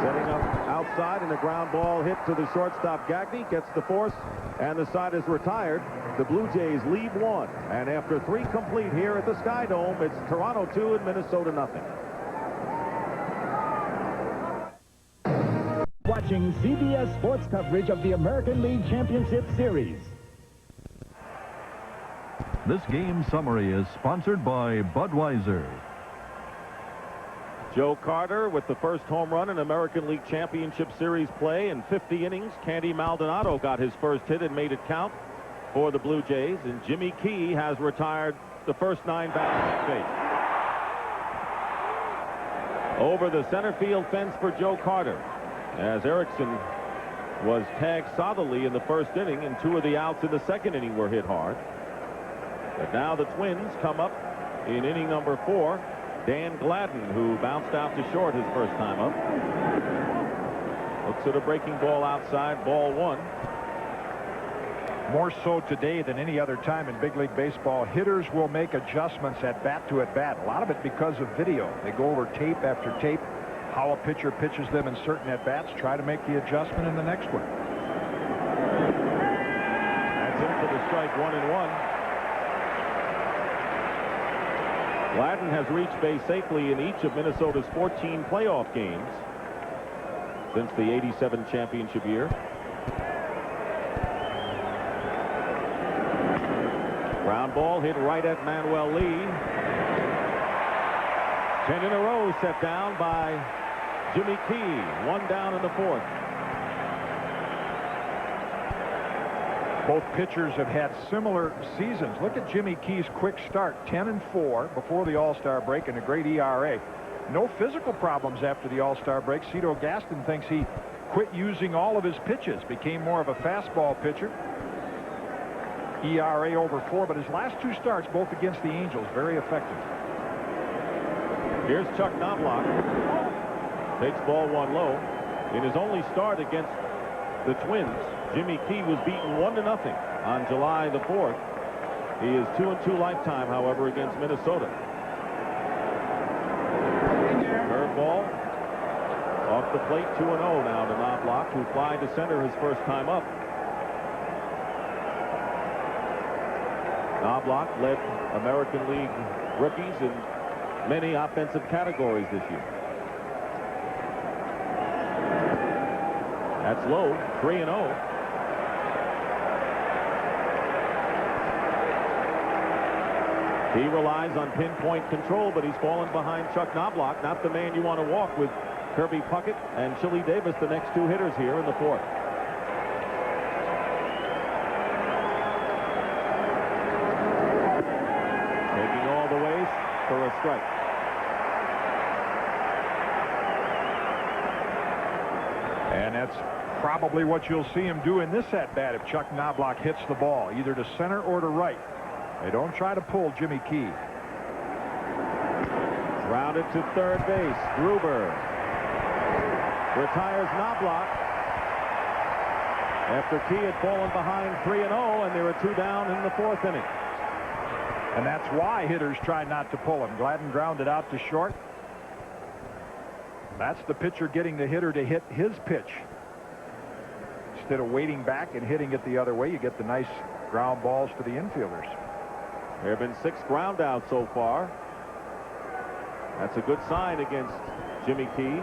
Setting up outside, and a ground ball hit to the shortstop. Gagne gets the force, and the side is retired. The Blue Jays lead 1, and after 3 complete here at the Sky Dome, it's Toronto 2 and Minnesota nothing. Watching CBS Sports coverage of the American League Championship Series. This game summary is sponsored by Budweiser. Joe Carter with the first home run in American League Championship Series play in 50 innings. Candy Maldonado got his first hit and made it count for the Blue Jays. And Jimmy Key has retired the first 9 batters at base. Over the center field fence for Joe Carter, as Erickson was tagged solidly in the first inning, and 2 of the outs in the second inning were hit hard. But now the Twins come up in inning number 4. Dan Gladden, who bounced out to short his first time up. Looks at a breaking ball outside, ball 1. More so today than any other time in big league baseball, hitters will make adjustments at bat to at bat. A lot of it because of video. They go over tape after tape, how a pitcher pitches them in certain at-bats, try to make the adjustment in the next one. That's in for the strike, 1-1. Gladden has reached base safely in each of Minnesota's 14 playoff games since the '87 championship year. Ground ball hit right at Manuel Lee. 10 in a row set down by Jimmy Key. 1 down in the 4th. Both pitchers have had similar seasons. Look at Jimmy Key's quick start, 10-4 before the All-Star break, and a great ERA. No physical problems after the All-Star break. Cito Gaston thinks he quit using all of his pitches, became more of a fastball pitcher. ERA over 4, but his last 2 starts, both against the Angels, very effective. Here's Chuck Knobloch. Takes ball 1 low. In his only start against the Twins, Jimmy Key was beaten 1-0 on July the 4th. He is 2-2 lifetime, however, against Minnesota. Curveball off the plate, 2-0 now to Knobloch, who flied to center his first time up. Knobloch led American League rookies in many offensive categories this year. That's low, 3-0. He relies on pinpoint control, but he's fallen behind Chuck Knobloch, not the man you want to walk with Kirby Puckett and Chili Davis, the next two hitters here in the fourth. Taking all the way for a strike. And that's probably what you'll see him do in this at-bat if Chuck Knobloch hits the ball, either to center or to right. They don't try to pull Jimmy Key. Grounded to third base. Gruber retires Knobloch after Key had fallen behind 3-0, and there are two down in the fourth inning. And that's why hitters try not to pull him. Gladden grounded out to short. That's the pitcher getting the hitter to hit his pitch. Instead of waiting back and hitting it the other way, you get the nice ground balls to the infielders. There have been 6 ground outs so far. That's a good sign against Jimmy Key.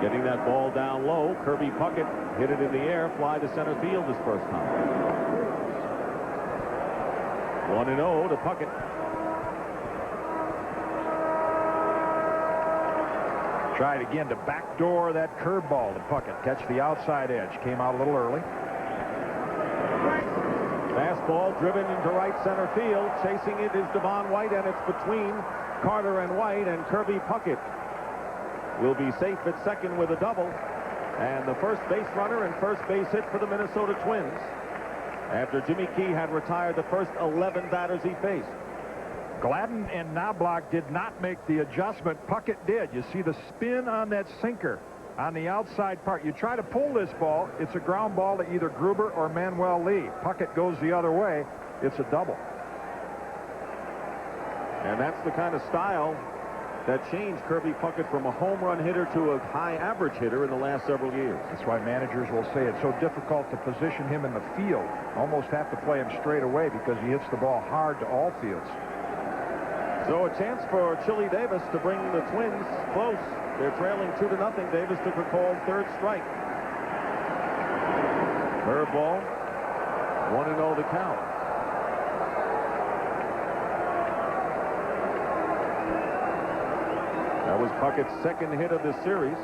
Getting that ball down low. Kirby Puckett hit it in the air, fly to center field his first time. 1-0 to Puckett. Tried again to backdoor that curveball to Puckett. Catch the outside edge. Came out a little early. Fastball driven into right center field. Chasing it is Devon White, and it's between Carter and White, and Kirby Puckett will be safe at second with a double. And the first base runner and first base hit for the Minnesota Twins after Jimmy Key had retired the first 11 batters he faced. Gladden and Knobloch did not make the adjustment. Puckett did. You see the spin on that sinker on the outside part. You try to pull this ball, it's a ground ball to either Gruber or Manuel Lee. Puckett goes the other way, it's a double. And that's the kind of style that changed Kirby Puckett from a home run hitter to a high average hitter in the last several years. That's why managers will say it's so difficult to position him in the field. Almost have to play him straight away because he hits the ball hard to all fields. So a chance for Chili Davis to bring the Twins close. They're trailing 2-0. Davis took a called third strike. Curveball. 1-0 the count. That was Puckett's second hit of this series.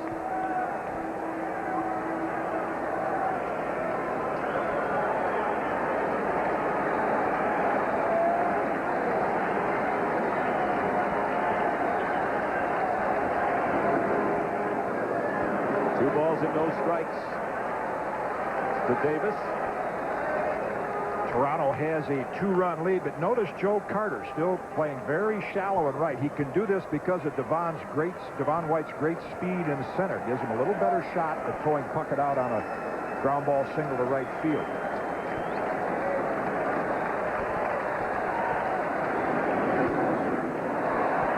No strikes to Davis. Toronto has a 2-run lead, but notice Joe Carter still playing very shallow and right. He can do this because of Devon White's great speed in center. Gives him a little better shot at throwing Puckett out on a ground ball single to right field.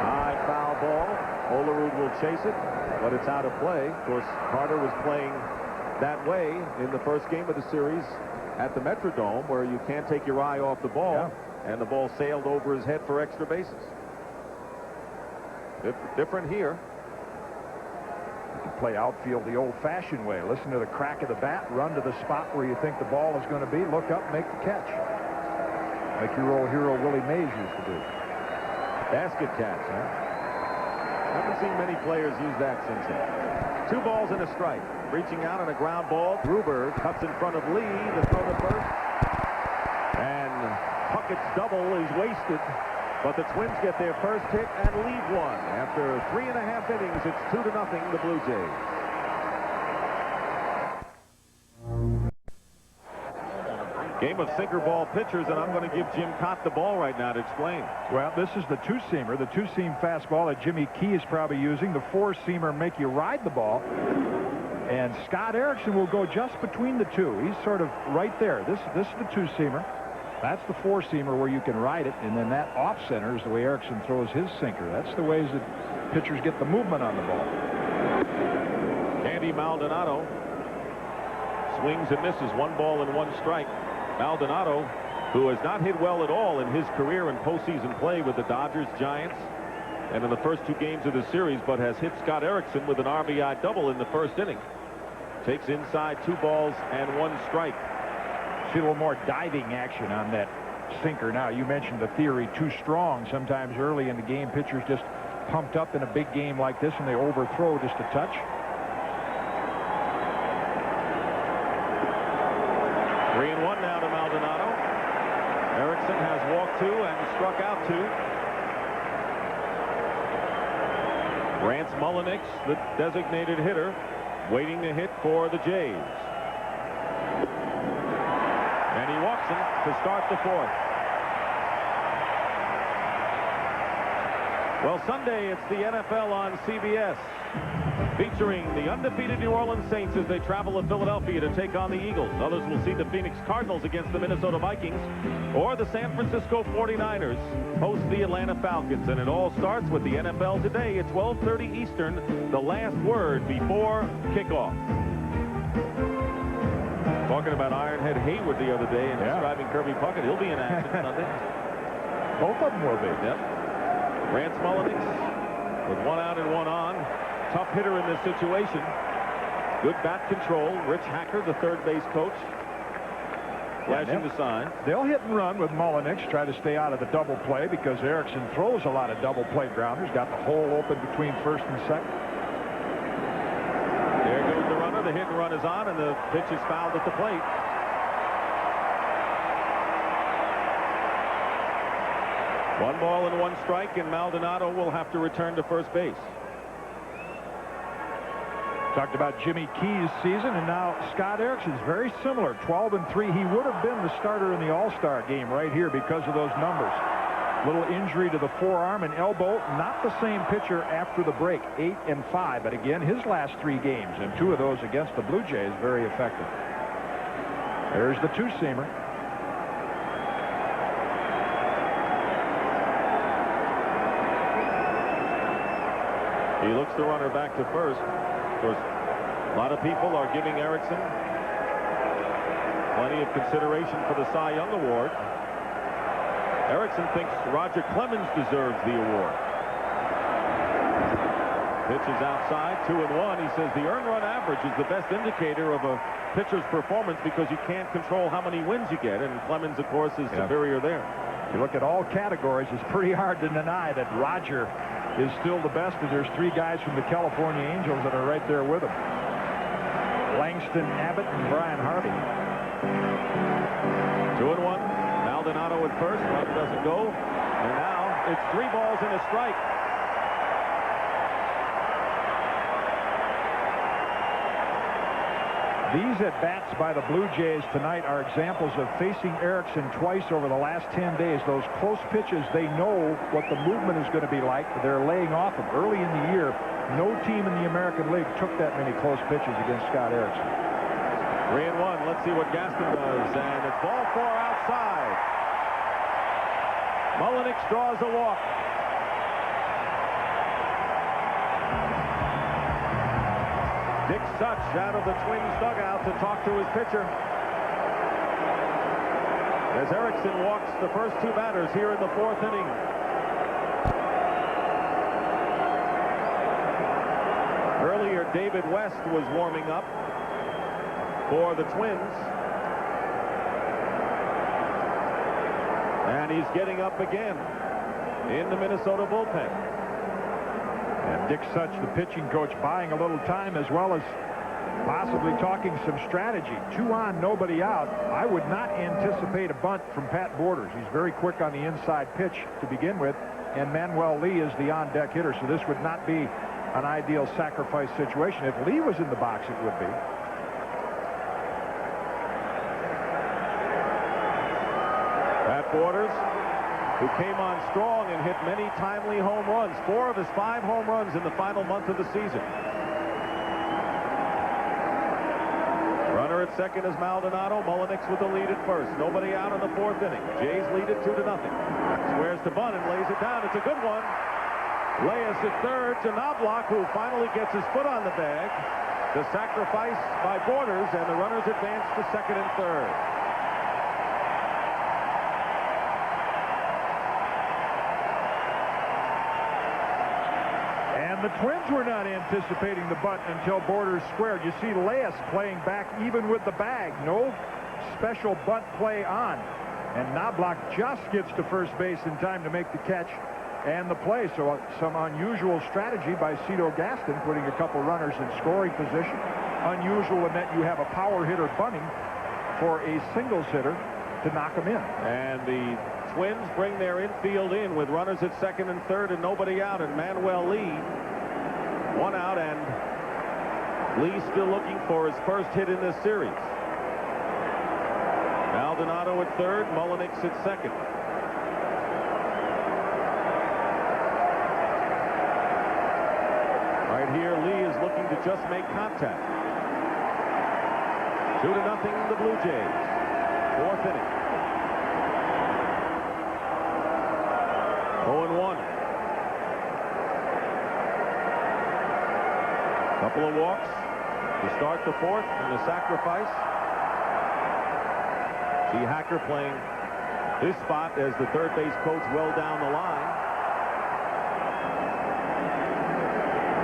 High foul ball. Olerud will chase it, but it's out of play. Of course, Carter was playing that way in the first game of the series at the Metrodome, where you can't take your eye off the ball, and the ball sailed over his head for extra bases. Different here. You can play outfield the old-fashioned way. Listen to the crack of the bat, run to the spot where you think the ball is going to be, look up, make the catch. Like your old hero Willie Mays used to do. Basket catch, huh? Haven't seen many players use that since then. 2 balls and a strike. Reaching out on a ground ball. Gruber cuts in front of Lee to throw to first. And Puckett's double is wasted. But the Twins get their first hit and lead one. After 3.5 innings, it's 2-0 the Blue Jays. Game of sinker ball pitchers, and I'm going to give Jim Cott the ball right now to explain. Well, this is the two-seamer, the two-seam fastball that Jimmy Key is probably using. The four-seamer make you ride the ball. And Scott Erickson will go just between the two. He's sort of right there. This is the two-seamer. That's the four-seamer where you can ride it. And then that off-center is the way Erickson throws his sinker. That's the ways that pitchers get the movement on the ball. Andy Maldonado swings and misses. 1 ball and 1 strike. Maldonado, who has not hit well at all in his career in postseason play with the Dodgers, Giants, and in the first 2 games of the series, but has hit Scott Erickson with an RBI double in the first inning. Takes inside 2 balls and 1 strike. See a little more diving action on that sinker now. You mentioned the theory, too strong. Sometimes early in the game, pitchers just pumped up in a big game like this, and they overthrow just a touch. 3-1 now to Maldonado. Erickson has walked 2 and struck out 2. Rance Mullenix, the designated hitter, waiting to hit for the Jays. And he walks him to start the 4th. Well, Sunday, it's the NFL on CBS, featuring the undefeated New Orleans Saints as they travel to Philadelphia to take on the Eagles. Others will see the Phoenix Cardinals against the Minnesota Vikings, or the San Francisco 49ers host the Atlanta Falcons. And it all starts with the NFL today at 12:30 Eastern, the last word before kickoff. Talking about Ironhead Hayward the other day and describing Kirby Puckett. He'll be in action Sunday. Both of them will be. Yep. Rance Mullenix with 1 out and 1 on. Tough hitter in this situation. Good bat control. Rich Hacker, the third base coach, flashing the sign. They'll hit and run with Mullenix, try to stay out of the double play because Erickson throws a lot of double play grounders. Got the hole open between first and second. There goes the runner. The hit and run is on, and the pitch is fouled at the plate. One ball and 1 strike, and Maldonado will have to return to first base. Talked about Jimmy Key's season, and now Scott Erickson's very similar. 12-3. He would have been the starter in the All-Star game right here because of those numbers. Little injury to the forearm and elbow. Not the same pitcher after the break. 8-5. But again, his last 3 games, and 2 of those against the Blue Jays, very effective. There's the 2-seamer. He looks the runner back to first. Of course, a lot of people are giving Erickson plenty of consideration for the Cy Young Award. Erickson thinks Roger Clemens deserves the award. Pitch is outside, 2-1. He says the earned run average is the best indicator of a pitcher's performance because you can't control how many wins you get, and Clemens, of course, is superior there. You look at all categories, it's pretty hard to deny that Roger is still the best, and there's 3 guys from the California Angels that are right there with him. Langston Abbott and Brian Harvey. 2-1. Maldonado at first. Run doesn't go. And now it's 3 balls and a strike. These at-bats by the Blue Jays tonight are examples of facing Erickson twice over the last 10 days. Those close pitches, they know what the movement is going to be like. They're laying off them. Early in the year, no team in the American League took that many close pitches against Scott Erickson. 3-1. Let's see what Gaston does. And it's ball 4 outside. Mullenix draws a walk. Dick Such out of the Twins dugout to talk to his pitcher. As Erickson walks the first 2 batters here in the 4th inning. Earlier, David West was warming up for the Twins. And he's getting up again in the Minnesota bullpen. And Dick Such, the pitching coach, buying a little time as well as possibly talking some strategy. 2 on, nobody out. I would not anticipate a bunt from Pat Borders. He's very quick on the inside pitch to begin with, and Manuel Lee is the on-deck hitter, so this would not be an ideal sacrifice situation. If Lee was in the box, it would be. Pat Borders, who came on strong and hit many timely home runs. 4 of his 5 home runs in the final month of the season. Runner at second is Maldonado. Mullenix with the lead at first. Nobody out in the 4th inning. Jays lead it 2-0. Squares to bunt and lays it down. It's a good one. Reyes at third to Knobloch, who finally gets his foot on the bag. The sacrifice by Borders, and the runners advance to second and third. the Twins were not anticipating the bunt until Borders squared. You see Leas playing back even with the bag. No special bunt play on. And Knobloch just gets to first base in time to make the catch and the play. So some unusual strategy by Cito Gaston, putting a couple runners in scoring position. Unusual in that you have a power hitter bunting for a singles hitter to knock him in. And the Twins bring their infield in with runners at second and third and nobody out, and Manuel Lee, one out, and Lee still looking for his first hit in this series. Maldonado at third, Mullenix at second. Right here, Lee is looking to just make contact. 2-0 the Blue Jays. Fourth inning. 0-1. Couple of walks to start the fourth and a sacrifice. G. Hacker playing his spot as the third base coach well down the line.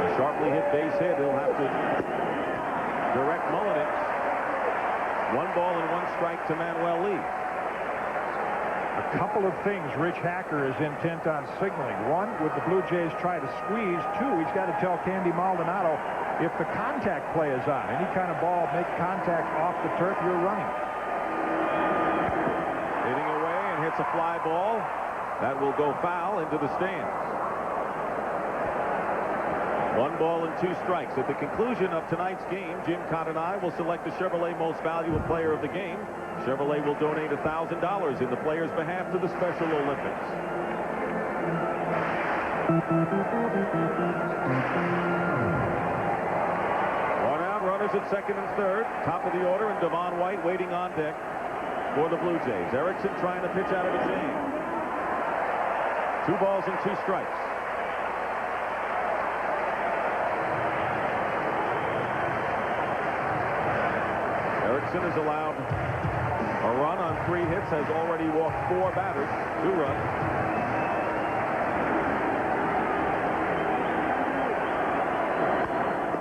A sharply hit base hit. He'll have to direct Mullenix. 1 ball and 1 strike to Manuel Lee. A couple of things Rich Hacker is intent on signaling. One, would the Blue Jays try to squeeze? Two, he's got to tell Candy Maldonado if the contact play is on. Any kind of ball, make contact off the turf, you're running. Hitting away and hits a fly ball. That will go foul into the stands. 1 ball and 2 strikes. At the conclusion of tonight's game, Jim Cott and I will select the Chevrolet Most Valuable Player of the game. Chevrolet will donate $1,000 in the player's behalf to the Special Olympics. One out, runners at second and third. Top of the order, and Devon White waiting on deck for the Blue Jays. Erickson trying to pitch out of a jam. 2 balls and 2 strikes. Erickson has allowed a run on 3 hits, has already walked 4 batters, 2 runs.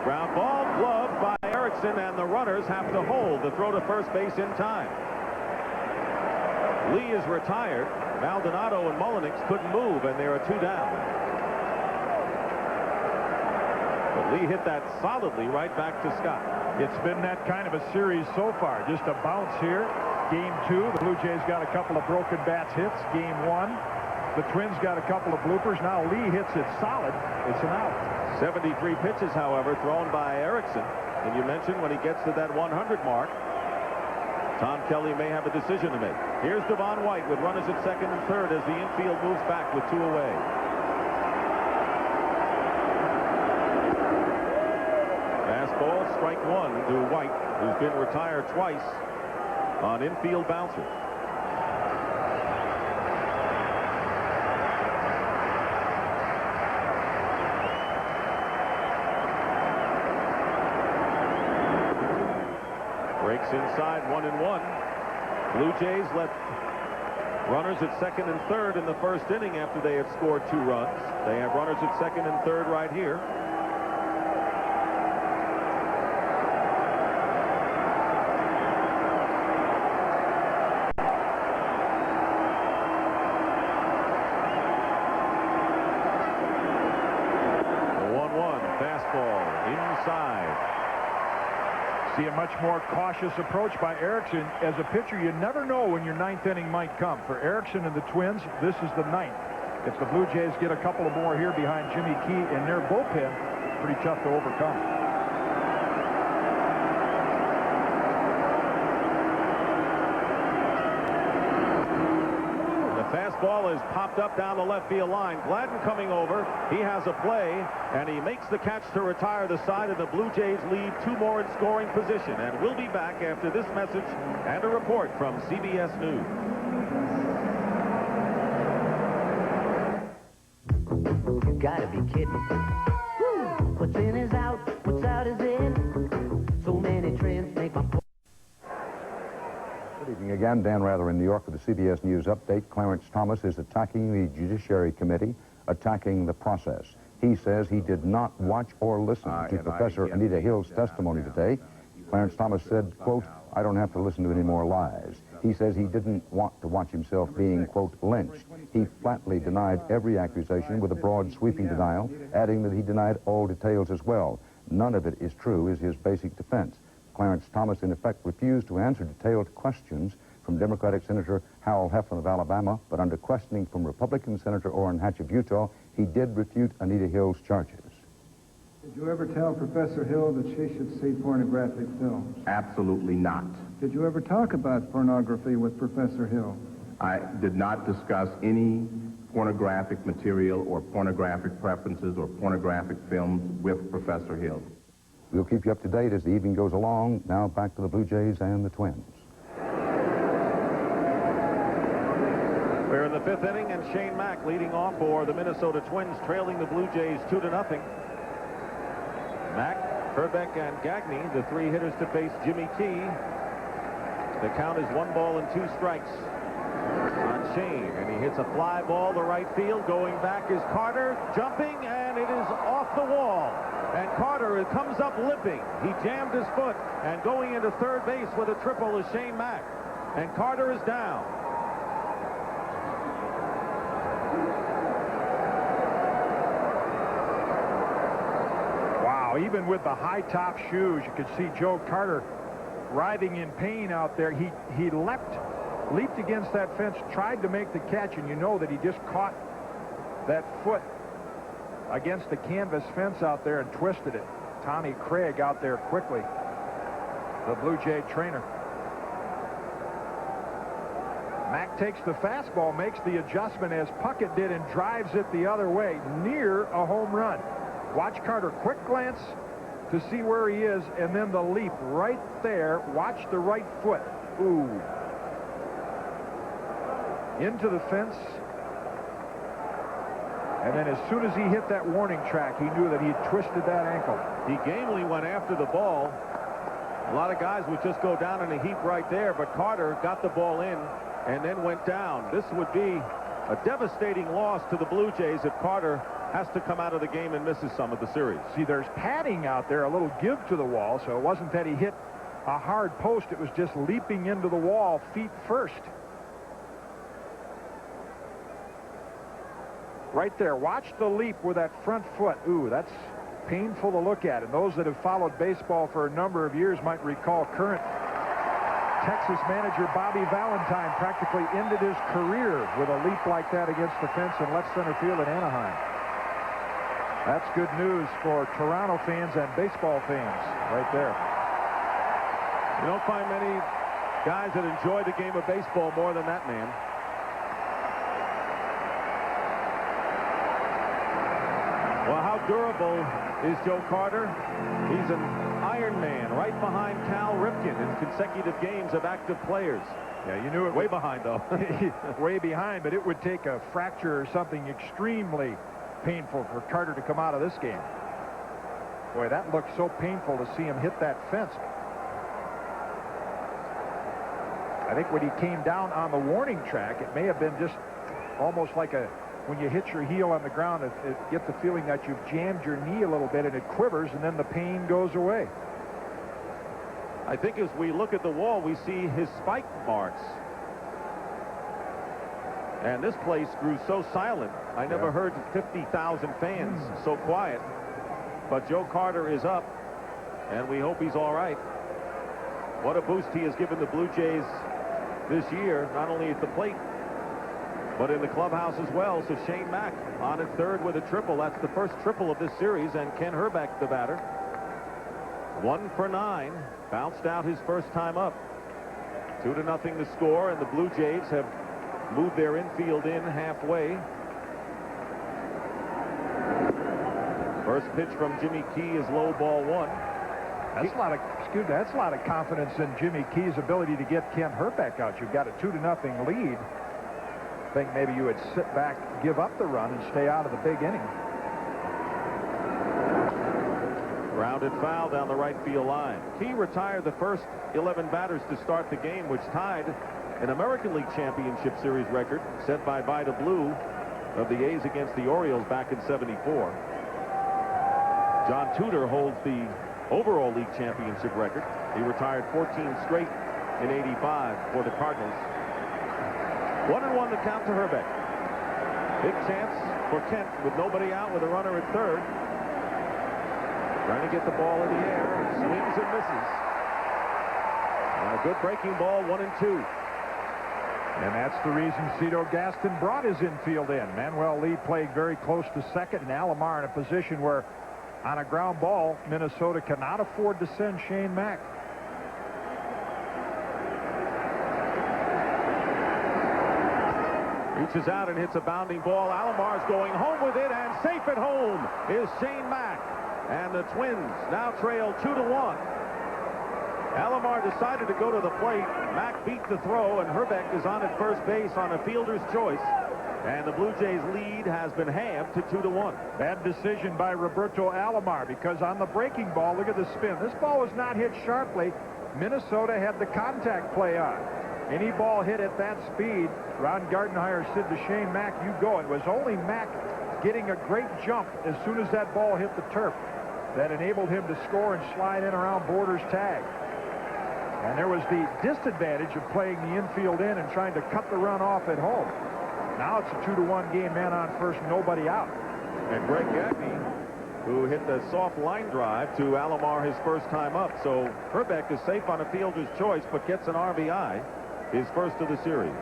Ground ball, gloved by Erickson, and the runners have to hold the throw to first base in time. Lee is retired. Maldonado and Mullenix couldn't move, and there are 2 down. But Lee hit that solidly right back to Scott. It's been that kind of a series so far. Just a bounce here. Game 2, the Blue Jays got a couple of broken bats hits. Game 1, the Twins got a couple of bloopers. Now Lee hits it solid. It's an out. 73 pitches, however, thrown by Erickson. And you mentioned when he gets to that 100 mark, Tom Kelly may have a decision to make. Here's Devon White with runners at second and third as the infield moves back with 2 away. Fastball, strike 1 to White, who's been retired twice on infield bouncers. Breaks inside, 1-1. Blue Jays left runners at second and third in the first inning after they had scored 2 runs. They have runners at second and third right here. See a much more cautious approach by Erickson. As a pitcher, you never know when your 9th inning might come. For Erickson and the Twins, this is the 9th. If the Blue Jays get a couple of more here behind Jimmy Key in their bullpen, pretty tough to overcome. Fastball is popped up down the left field line. Gladden coming over. He has a play, and he makes the catch to retire the side, and the Blue Jays lead 2 more in scoring position. And we'll be back after this message and a report from CBS News. You gotta be kidding. What's in is out, what's out is in. So many trends make my... Good evening again. Dan Rather in New York with the CBS News Update. Clarence Thomas is attacking the Judiciary Committee, attacking the process. He says he did not watch or listen to Professor Anita Hill's testimony today. Clarence Thomas said, quote, "I don't have to listen to any more lies." He says he didn't want to watch himself being, quote, lynched. He flatly denied every accusation with a broad, sweeping denial, adding that he denied all details as well. None of it is true, is his basic defense. Clarence Thomas, in effect, refused to answer detailed questions from Democratic Senator Howell Heflin of Alabama, but under questioning from Republican Senator Orrin Hatch of Utah, he did refute Anita Hill's charges. Did you ever tell Professor Hill that she should see pornographic films? Absolutely not. Did you ever talk about pornography with Professor Hill? I did not discuss any pornographic material or pornographic preferences or pornographic films with Professor Hill. We'll keep you up to date as the evening goes along. Now back to the Blue Jays and the Twins. We're in the 5th inning, and Shane Mack leading off for the Minnesota Twins, trailing the Blue Jays 2-0. Mack, Herbeck, and Gagne, the 3 hitters to face Jimmy Key. The count is 1 ball and 2 strikes on Shane, and he hits a fly ball to right field. Going back is Carter, jumping, and it is off the wall. And Carter comes up limping. He jammed his foot, and going into third base with a triple is Shane Mack. And Carter is down. Wow, even with the high-top shoes, you could see Joe Carter writhing in pain out there. He leaped against that fence, tried to make the catch, and you know that he just caught that foot against the canvas fence out there and twisted it. Tommy Craig out there quickly, the Blue Jay trainer. Mack takes the fastball, makes the adjustment as Puckett did, and drives it the other way, near a home run. Watch Carter, quick glance to see where he is, and then the leap right there. Watch the right foot. Ooh. Into the fence. And then as soon as he hit that warning track, he knew that he had twisted that ankle. He gamely went after the ball. A lot of guys would just go down in a heap right there, but Carter got the ball in and then went down. This would be a devastating loss to the Blue Jays if Carter has to come out of the game and misses some of the series. See, there's padding out there, a little give to the wall, so it wasn't that he hit a hard post. It was just leaping into the wall feet first. Right there, watch the leap with that front foot. Ooh, that's painful to look at. And those that have followed baseball for a number of years might recall current Texas manager Bobby Valentine practically ended his career with a leap like that against the fence in left center field in Anaheim. That's good news for Toronto fans and baseball fans right there. You don't find many guys that enjoy the game of baseball more than that man. Well, how durable is Joe Carter? He's an Iron Man, right behind Cal Ripken in consecutive games of active players. Yeah, you knew it. Way behind, though. Way behind, but it would take a fracture or something extremely painful for Carter to come out of this game. Boy, that looked so painful to see him hit that fence. I think when he came down on the warning track, it may have been just almost like when you hit your heel on the ground, it get the feeling that you've jammed your knee a little bit and it quivers and then the pain goes away. I think as we look at the wall, we see his spike marks. And this place grew so silent. I never heard 50,000 fans so quiet. But Joe Carter is up, and we hope he's all right. What a boost he has given the Blue Jays this year, not only at the plate, but in the clubhouse as well. So Shane Mack on at third with a triple. That's the first triple of this series, and Ken Herbeck, the batter. 1 for 9. Bounced out his first time up. 2-0 the score, and the Blue Jays have moved their infield in halfway. First pitch from Jimmy Key is low, ball 1. That's a lot of confidence in Jimmy Key's ability to get Ken Herbeck out. You've got a 2-0 lead. I think maybe you would sit back, give up the run, and stay out of the big inning. Grounded foul down the right field line. Key retired the first 11 batters to start the game, which tied an American League Championship Series record set by Vida Blue of the A's against the Orioles back in '74. John Tudor holds the overall league championship record. He retired 14 straight in '85 for the Cardinals. 1-1 the count to Herbeck. Big chance for Kent with nobody out with a runner at third. Trying to get the ball in the air. Swings and misses. And a good breaking ball, 1-2. And that's the reason Cito Gaston brought his infield in. Manuel Lee played very close to second, and Alomar in a position where, on a ground ball, Minnesota cannot afford to send Shane Mack. Reaches out and hits a bounding ball. Alomar's going home with it, and safe at home is Shane Mack. And the Twins now trail 2-1. Alomar decided to go to the plate. Mack beat the throw, and Herbeck is on at first base on a fielder's choice. And the Blue Jays' lead has been halved to 2-1. Bad decision by Roberto Alomar, because on the breaking ball, look at the spin. This ball was not hit sharply. Minnesota had the contact play on. Any ball hit at that speed, Ron Gardenhire said to Shane Mack, you go. It was only Mack getting a great jump as soon as that ball hit the turf that enabled him to score and slide in around Borders' tag. And there was the disadvantage of playing the infield in and trying to cut the run off at home. Now it's a 2-1 game, man on first, nobody out. And Greg Gagne, who hit the soft line drive to Alomar his first time up. So Herbeck is safe on a fielder's choice, but gets an RBI, his first of the series.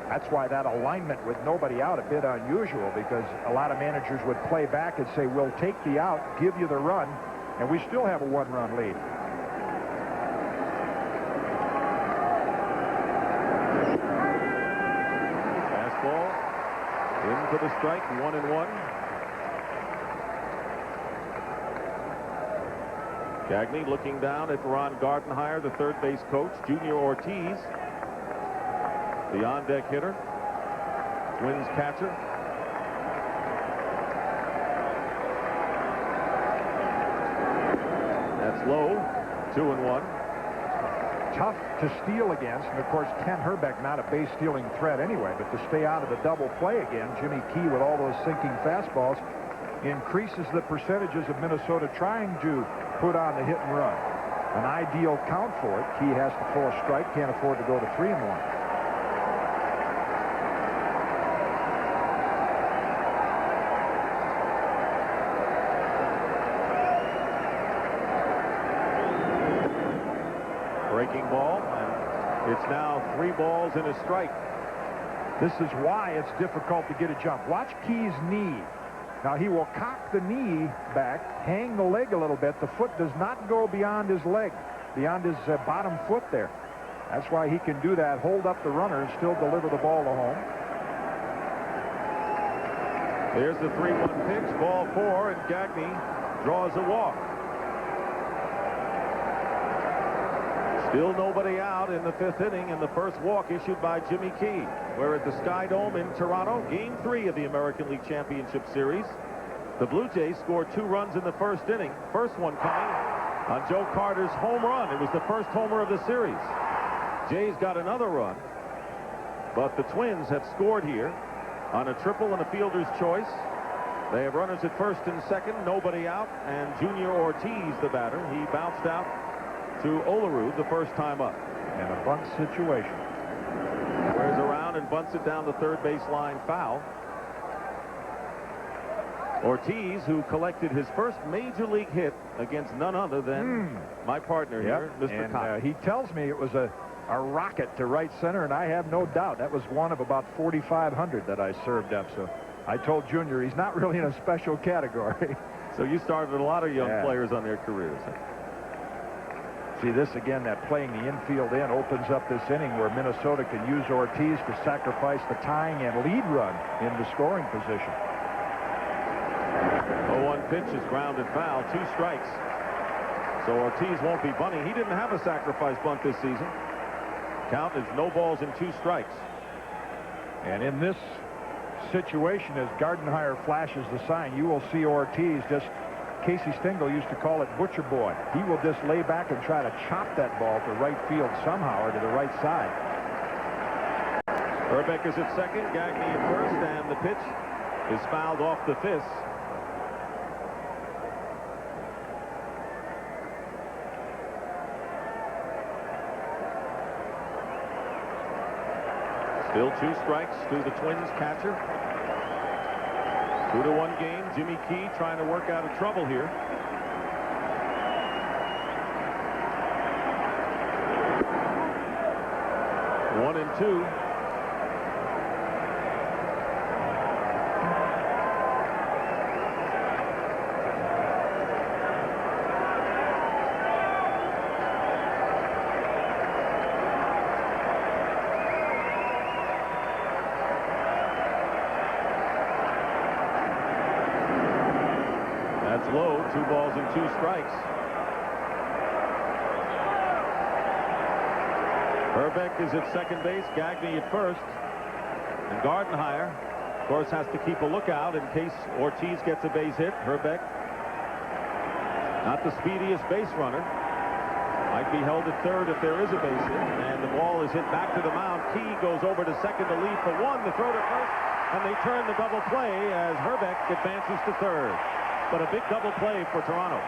That's why that alignment with nobody out a bit unusual, because a lot of managers would play back and say, we'll take the out, give you the run, and we still have a one-run lead. Fastball into the strike, 1-1. Gagne looking down at Ron Gardenhire, the third base coach. Junior Ortiz, the on-deck hitter, Twins catcher. That's low, 2-1. Tough to steal against, and of course Ken Herbeck not a base stealing threat anyway, but to stay out of the double play again, Jimmy Key with all those sinking fastballs increases the percentages of Minnesota trying to put on the hit and run. An ideal count for it. Key has to throw a strike, can't afford to go to 3-1. Breaking ball, and it's now 3 balls and a strike. This is why it's difficult to get a jump. Watch Key's knee. Now he will cock the knee back, hang the leg a little bit. The foot does not go beyond his leg, beyond his bottom foot there. That's why he can do that, hold up the runner and still deliver the ball to home. There's the 3-1 pitch, ball 4, and Gagne draws a walk. Still nobody out in the 5th inning, and the first walk issued by Jimmy Key. We're at the Sky Dome in Toronto, Game 3 of the American League Championship Series. The Blue Jays scored 2 runs in the first inning. First one coming on Joe Carter's home run. It was the first homer of the series. Jays got another run, but the Twins have scored here on a triple and a fielder's choice. They have runners at first and second, nobody out, and Junior Ortiz, the batter, he bounced out to Olerud the first time up. And a bunt situation. Squares around and bunts it down the third base line, foul. Ortiz, who collected his first major league hit against none other than my partner here, Mr. Cox. He tells me it was a rocket to right center, and I have no doubt that was one of about 4,500 that I served up. So I told Junior he's not really in a special category. So you started a lot of young players on their careers. See this again, that playing the infield in opens up this inning where Minnesota can use Ortiz to sacrifice the tying and lead run into scoring position. 0-1 pitch is grounded foul, 2 strikes. So Ortiz won't be bunting. He didn't have a sacrifice bunt this season. Count is no balls and 2 strikes. And in this situation, as Gardenhire flashes the sign, you will see Ortiz just, Casey Stengel used to call it Butcher Boy. He will just lay back and try to chop that ball to right field somehow or to the right side. Herbeck is at second, Gagne at first, and the pitch is fouled off the fist. Still 2 strikes to the Twins catcher. 2-1 game. Jimmy Key trying to work out of trouble here. One and 2. That's low. 2 balls and 2 strikes. Herbeck is at second base, Gagne at first, and Gardenhire, of course, has to keep a lookout in case Ortiz gets a base hit. Herbeck, not the speediest base runner, might be held at third if there is a base hit, and the ball is hit back to the mound. Key goes over to second to lead for 1, the throw to first, and they turn the double play as Herbeck advances to third. But a big double play for Toronto.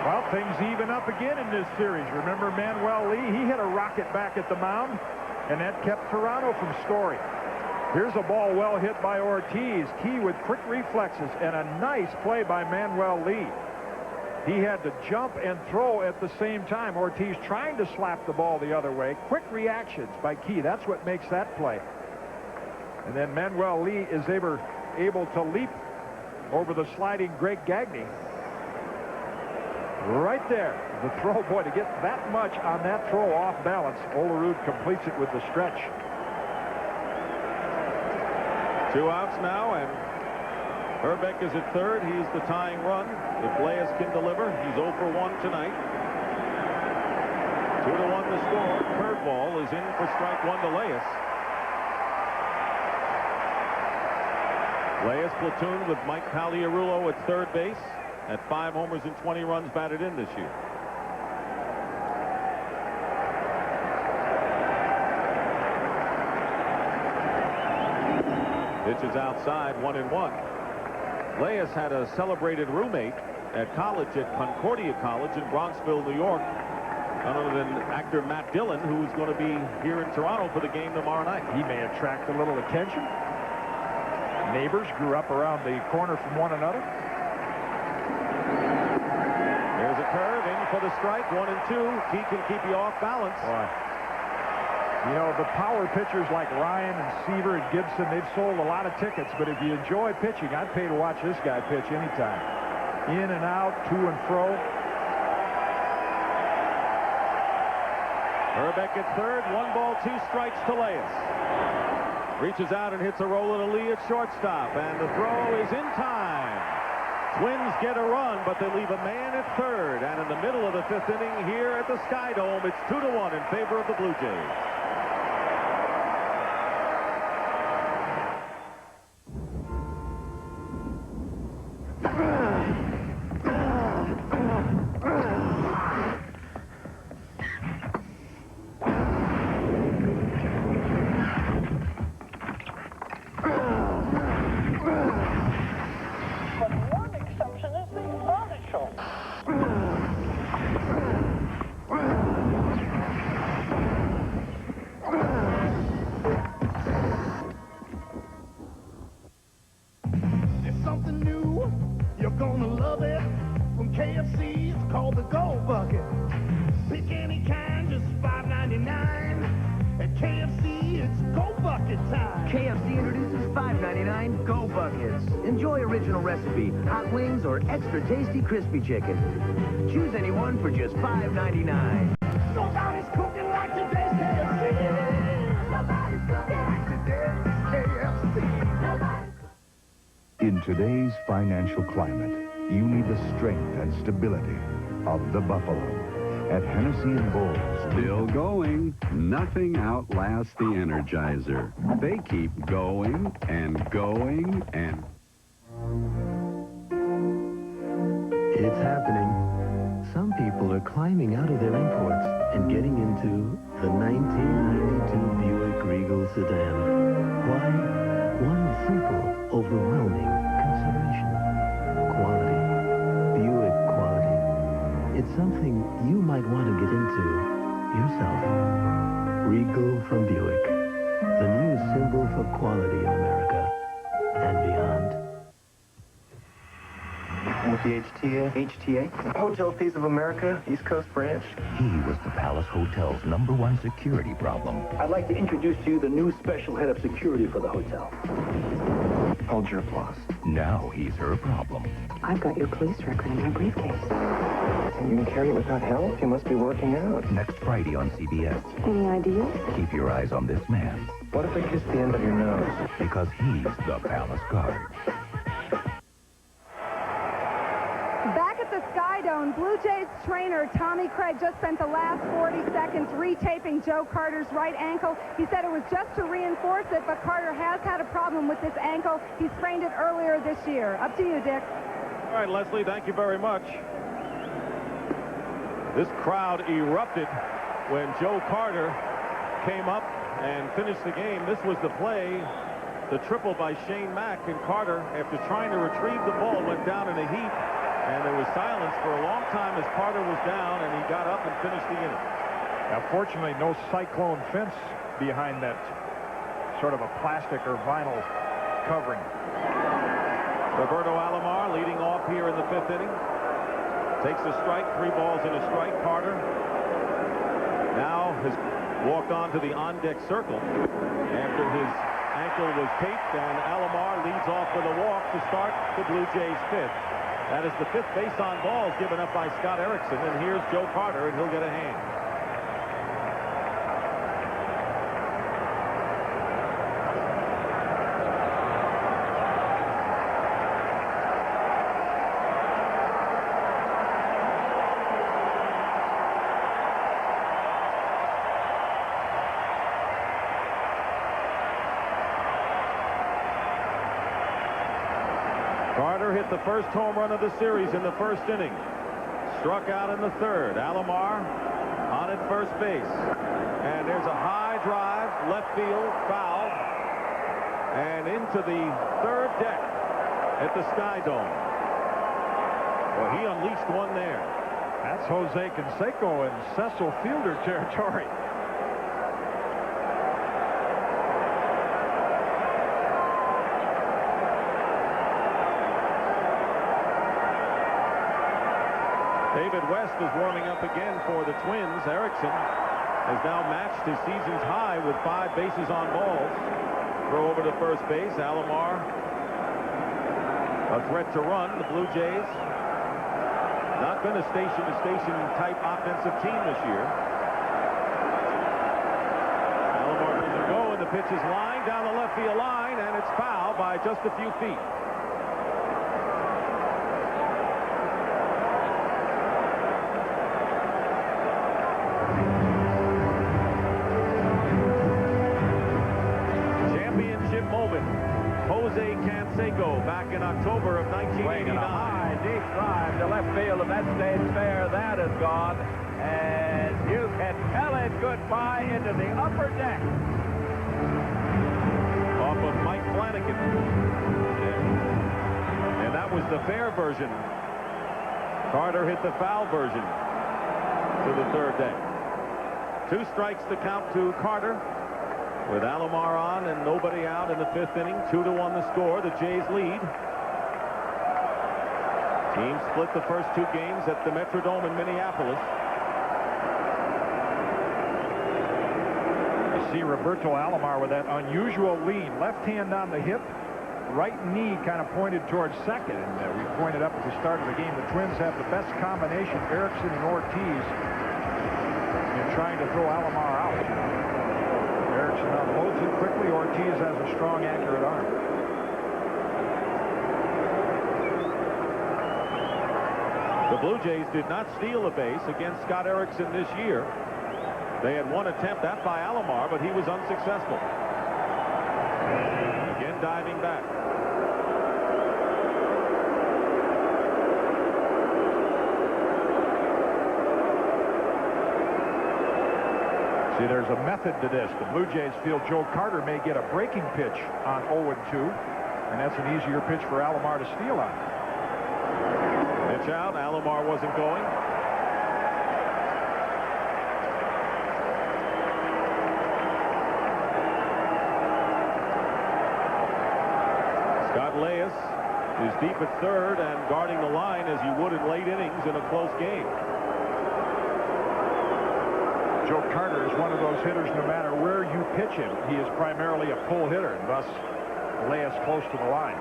Well, things even up again in this series. Remember Manuel Lee? He hit a rocket back at the mound, and that kept Toronto from scoring. Here's a ball well hit by Ortiz. Key with quick reflexes and a nice play by Manuel Lee. He had to jump and throw at the same time. Ortiz trying to slap the ball the other way. Quick reactions by Key. That's what makes that play. And then Manuel Lee is able to leap over the sliding Greg Gagne. Right there, the throw, boy, to get that much on that throw off balance. Olerud completes it with the stretch. 2 outs now, and Herbeck is at third. He's the tying run. If Leyes can deliver, he's 0 for 1 tonight. 2-1 the score. Curveball is in for strike 1 to Leyes. Leyes platooned with Mike Pagliarulo at third base at 5 homers and 20 runs batted in this year. Pitch is outside, 1-1. Leyes had a celebrated roommate at college at Concordia College in Bronxville, New York. None other than actor Matt Dillon, who's going to be here in Toronto for the game tomorrow night. He may attract a little attention. Neighbors grew up around the corner from one another. There's a curve in for the strike, 1 and 2. Key can keep you off balance. Boy. You know, the power pitchers like Ryan and Seaver and Gibson, they've sold a lot of tickets, but if you enjoy pitching, I'd pay to watch this guy pitch anytime. In and out, to and fro. Herbeck at third, 1 ball, 2 strikes to Leyes. Reaches out and hits a roll to Lee at shortstop, and the throw is in time. Twins get a run, but they leave a man at third, and in the middle of the 5th inning here at the Sky Dome, it's 2-1 in favor of the Blue Jays. KFC introduces $5.99 Go Buckets. Enjoy original recipe, hot wings, or extra tasty crispy chicken. Choose any one for just $5.99. Nobody's cooking like today's KFC. Nobody's cooking like today's KFC. In today's financial climate, you need the strength and stability of the Buffalo. At Hennessy and Bowles. Still going. Nothing outlasts the Energizer. They keep going and going and... It's happening. Some people are climbing out of their imports and getting into the 1992 Buick Regal sedan. Why? One simple, overwhelming consideration. Quality. Buick quality. It's something you might want to get into yourself. Regal from Buick, the new symbol for quality in America and beyond. With the HTA? Hotel Fees of America, East Coast branch. He was the Palace Hotel's #1 security problem. I'd like to introduce to you the new special head of security for the hotel. Hold your applause. Now he's her problem. I've got your police record in my briefcase. And you can carry it without help? You must be working out. Next Friday on CBS. Any ideas? Keep your eyes on this man. What if I kiss the end of your nose? Because he's the Palace Guard. Back at the Sky Dome, Blue Jays trainer Tommy Craig just spent the last 40 seconds retaping Joe Carter's right ankle. He said it was just to reinforce it, but Carter has had a problem with this ankle. He sprained it earlier this year. Up to you, Dick. All right, Leslie, thank you very much. This crowd erupted when Joe Carter came up and finished the game. This was the play, the triple by Shane Mack, and Carter, after trying to retrieve the ball, went down in a heap, and there was silence for a long time as Carter was down, and he got up and finished the inning. Now, fortunately, no cyclone fence behind that sort of a plastic or vinyl covering. Roberto Alomar leading off here in the 5th inning. Takes a strike, 3 balls and a strike. Carter now has walked on to the on-deck circle after his ankle was taped, and Alomar leads off with a walk to start the Blue Jays 5th. That is the 5th base on balls given up by Scott Erickson, and here's Joe Carter, and he'll get a hand. Carter hit the first home run of the series in the 1st inning. Struck out in the 3rd. Alomar on at first base. And there's a high drive, left field, foul, and into the 3rd deck at the Sky Dome. Well, he unleashed one there. That's Jose Canseco in Cecil Fielder territory. David West is warming up again for the Twins. Erickson has now matched his season's high with 5 bases on balls. Throw over to first base. Alomar, a threat to run. The Blue Jays not been a station-to-station type offensive team this year. Alomar doesn't go, and the pitch is lined down the left field line, and it's foul by just a few feet. Jose Canseco back in October of 1989. A high, deep drive to left field of that state fair. That is gone. And you can tell it goodbye into the upper deck. Off of Mike Flanagan. And that was the fair version. Carter hit the foul version to the 3rd deck. 2 strikes to count to Carter. With Alomar on and nobody out in the 5th inning, 2-1 the score. The Jays lead. Team split the first 2 games at the Metrodome in Minneapolis. You see Roberto Alomar with that unusual lean. Left hand on the hip, right knee kind of pointed towards second. And we pointed up at the start of the game, the Twins have the best combination, Erickson and Ortiz, in trying to throw Alomar out. Erickson unloads it quickly. Ortiz has a strong, accurate arm. The Blue Jays did not steal a base against Scott Erickson this year. They had one attempt at by Alomar, but he was unsuccessful. Again, diving back. See, there's a method to this. The Blue Jays feel Joe Carter may get a breaking pitch on 0-2, and that's an easier pitch for Alomar to steal on. Pitch out. Alomar wasn't going. is deep at third and guarding the line as you would in late innings in a close game. Joe Carter is one of those hitters, no matter where you pitch him, he is primarily a pull hitter, and thus lay us close to the line.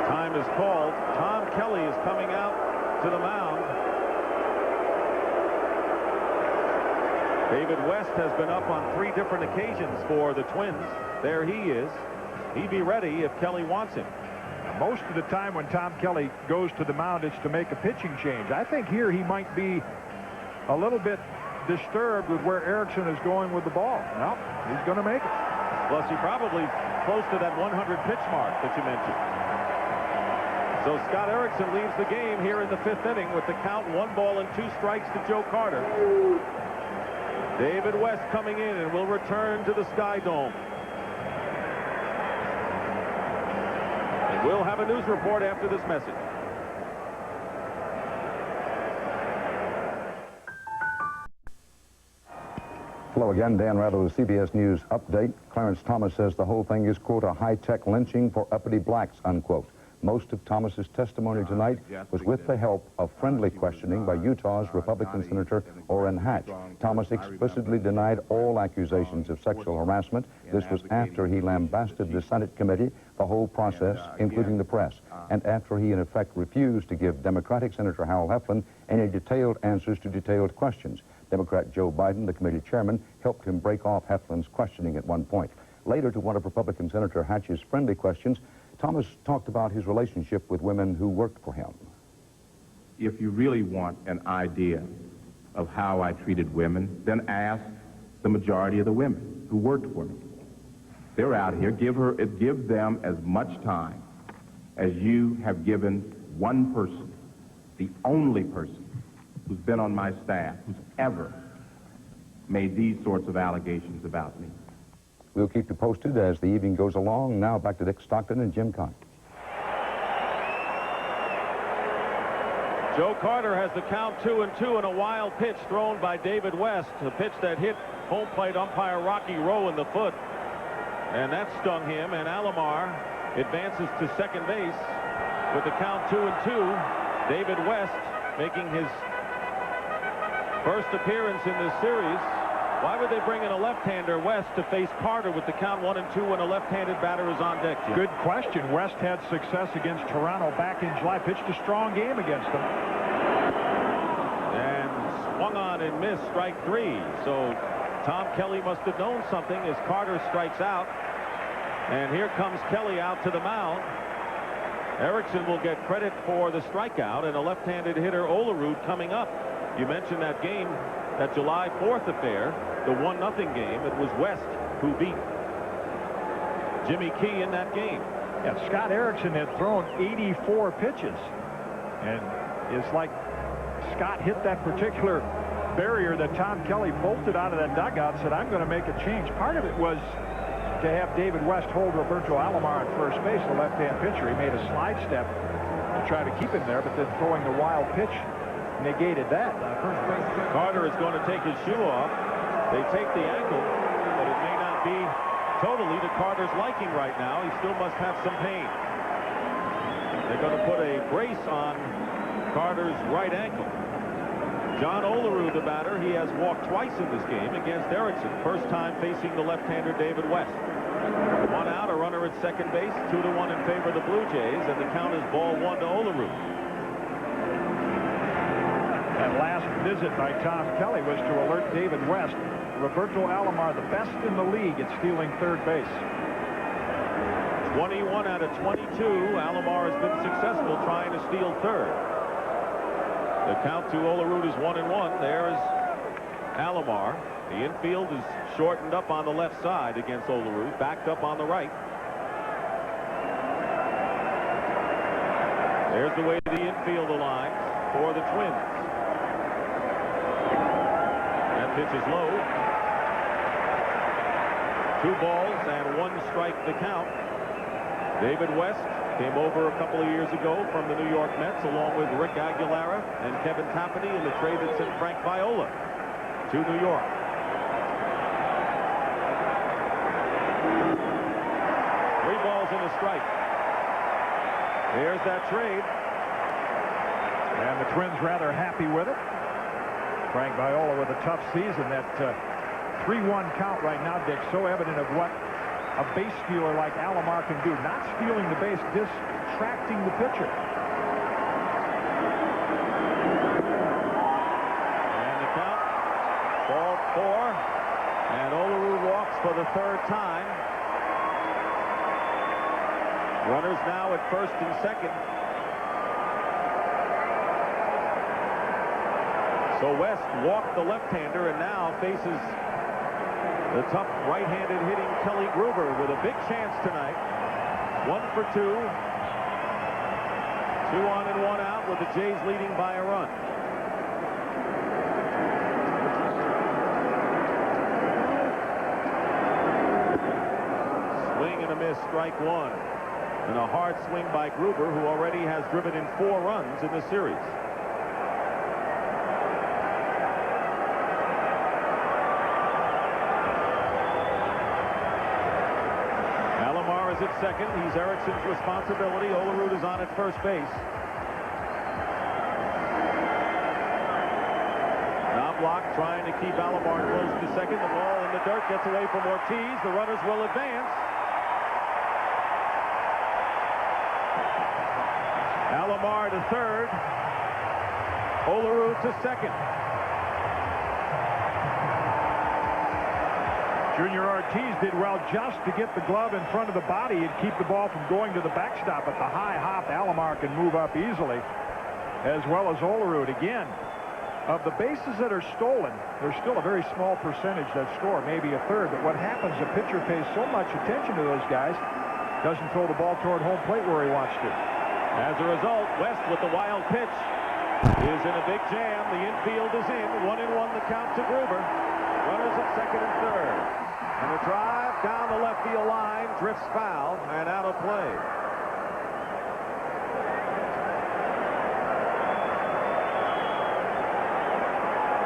Time is called. Tom Kelly is coming out to the mound. David West has been up on 3 different occasions for the Twins. There he is. He'd be ready if Kelly wants him. Most of the time when Tom Kelly goes to the mound, it's to make a pitching change. I think here he might be a little bit disturbed with where Erickson is going with the ball. No, he's going to make it. Plus, he probably close to that 100 pitch mark that you mentioned. So Scott Erickson leaves the game here in the 5th inning with the count 1 ball and 2 strikes to Joe Carter. David West coming in and will return to the Sky Dome. And we'll have a news report after this message. Hello again, Dan Rather with CBS News Update. Clarence Thomas says the whole thing is, quote, a high-tech lynching for uppity blacks, unquote. Most of Thomas's testimony tonight was with the help of friendly questioning by Utah's Republican Senator Orrin Hatch. Thomas explicitly denied all accusations of sexual harassment. This was after he lambasted the Senate committee, the whole process, including the press, and after he in effect refused to give Democratic Senator Hal Heflin any detailed answers to detailed questions. Democrat Joe Biden, the committee chairman, helped him break off Heflin's questioning at one point. Later, to one of Republican Senator Hatch's friendly questions, Thomas talked about his relationship with women who worked for him. If you really want an idea of how I treated women, then ask the majority of the women who worked for me. They're out here. Give them as much time as you have given one person, the only person who's been on my staff, who's ever made these sorts of allegations about me. We'll keep you posted as the evening goes along. Now back to Dick Stockton and Jim Conn. Joe Carter has the count 2-2 and a wild pitch thrown by David West, a pitch that hit home plate umpire Rocky Rowe in the foot, and that stung him. And Alomar advances to second base with the count 2-2. David West making his first appearance in this series. Why would they bring in a left-hander, West, to face Carter with the count 1-2 when a left-handed batter is on deck? Jim? Good question. West had success against Toronto back in July. Pitched a strong game against them. And swung on and missed, strike 3. So Tom Kelly must have known something as Carter strikes out. And here comes Kelly out to the mound. Erickson will get credit for the strikeout, and a left-handed hitter, Olerud, coming up. You mentioned that game, that July 4th affair, the 1-0 game. It was West who beat Jimmy Key in that game. Yeah, Scott Erickson had thrown 84 pitches. And it's like Scott hit that particular barrier that Tom Kelly bolted out of that dugout and said, I'm going to make a change. Part of it was to have David West hold Roberto Alomar at first base, the left-hand pitcher. He made a slide step to try to keep him there, but then throwing the wild pitch negated that. Carter is going to take his shoe off. They take the ankle, but it may not be totally to Carter's liking right now. He still must have some pain. They're going to put a brace on Carter's right ankle. John Olerud, the batter, he has walked twice in this game against Erickson. First time facing the left-hander David West. 1 out, a runner at second base, 2-1 in favor of the Blue Jays, and the count is ball 1 to Olerud. That last visit by Tom Kelly was to alert David West. Roberto Alomar, the best in the league at stealing third base. 21 out of 22. Alomar has been successful trying to steal third. The count to Olerud is 1-1. There's Alomar. The infield is shortened up on the left side against Olerud, backed up on the right. There's the way the infield aligns for the Twins. That pitch is low. 2 balls and 1 strike the count. David West came over a couple of years ago from the New York Mets along with Rick Aguilera and Kevin Tapani in the trade that sent Frank Viola to New York. and a strike. Here's that trade. And the Twins rather happy with it. Frank Viola with a tough season. That 3-1 count right now, Dick, so evident of what a base stealer like Alomar can do. Not stealing the base, distracting the pitcher. And the count, ball 4. And Olerud walks for the 3rd time. Runners now at first and second. So West walked the left-hander and now faces the tough right-handed hitting Kelly Gruber with a big chance tonight. 1 for 2. 2 on and 1 out with the Jays leading by a run. Swing and a miss, strike 1. And a hard swing by Gruber, who already has driven in 4 runs in the series. Alomar is at second. He's Erickson's responsibility. Olerud is on at first base. Knobloch trying to keep Alomar close to second. The ball in the dirt gets away from Ortiz. The runners will advance. Alomar to third. Olerud to second. Junior Ortiz did well just to get the glove in front of the body and keep the ball from going to the backstop. But the high hop, Alomar can move up easily, as well as Olerud. Again, of the bases that are stolen, there's still a very small percentage that score, maybe a third. But what happens, the pitcher pays so much attention to those guys, doesn't throw the ball toward home plate where he wants to. As a result, West with the wild pitch is in a big jam. The infield is in. 1-1 the count to Gruber. Runners at second and third. And a drive down the left field line drifts foul and out of play.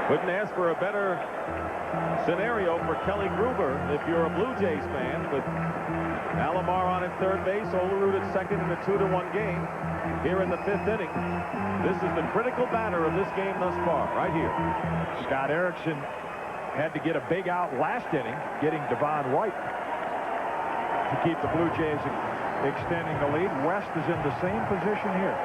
Couldn't ask for a better scenario for Kelly Gruber if you're a Blue Jays fan, but Alomar on at third base, Olerud at second in a 2-1 game here in the 5th inning. This is the critical batter of this game thus far, right here. Scott Erickson had to get a big out last inning, getting Devon White to keep the Blue Jays extending the lead. West is in the same position here.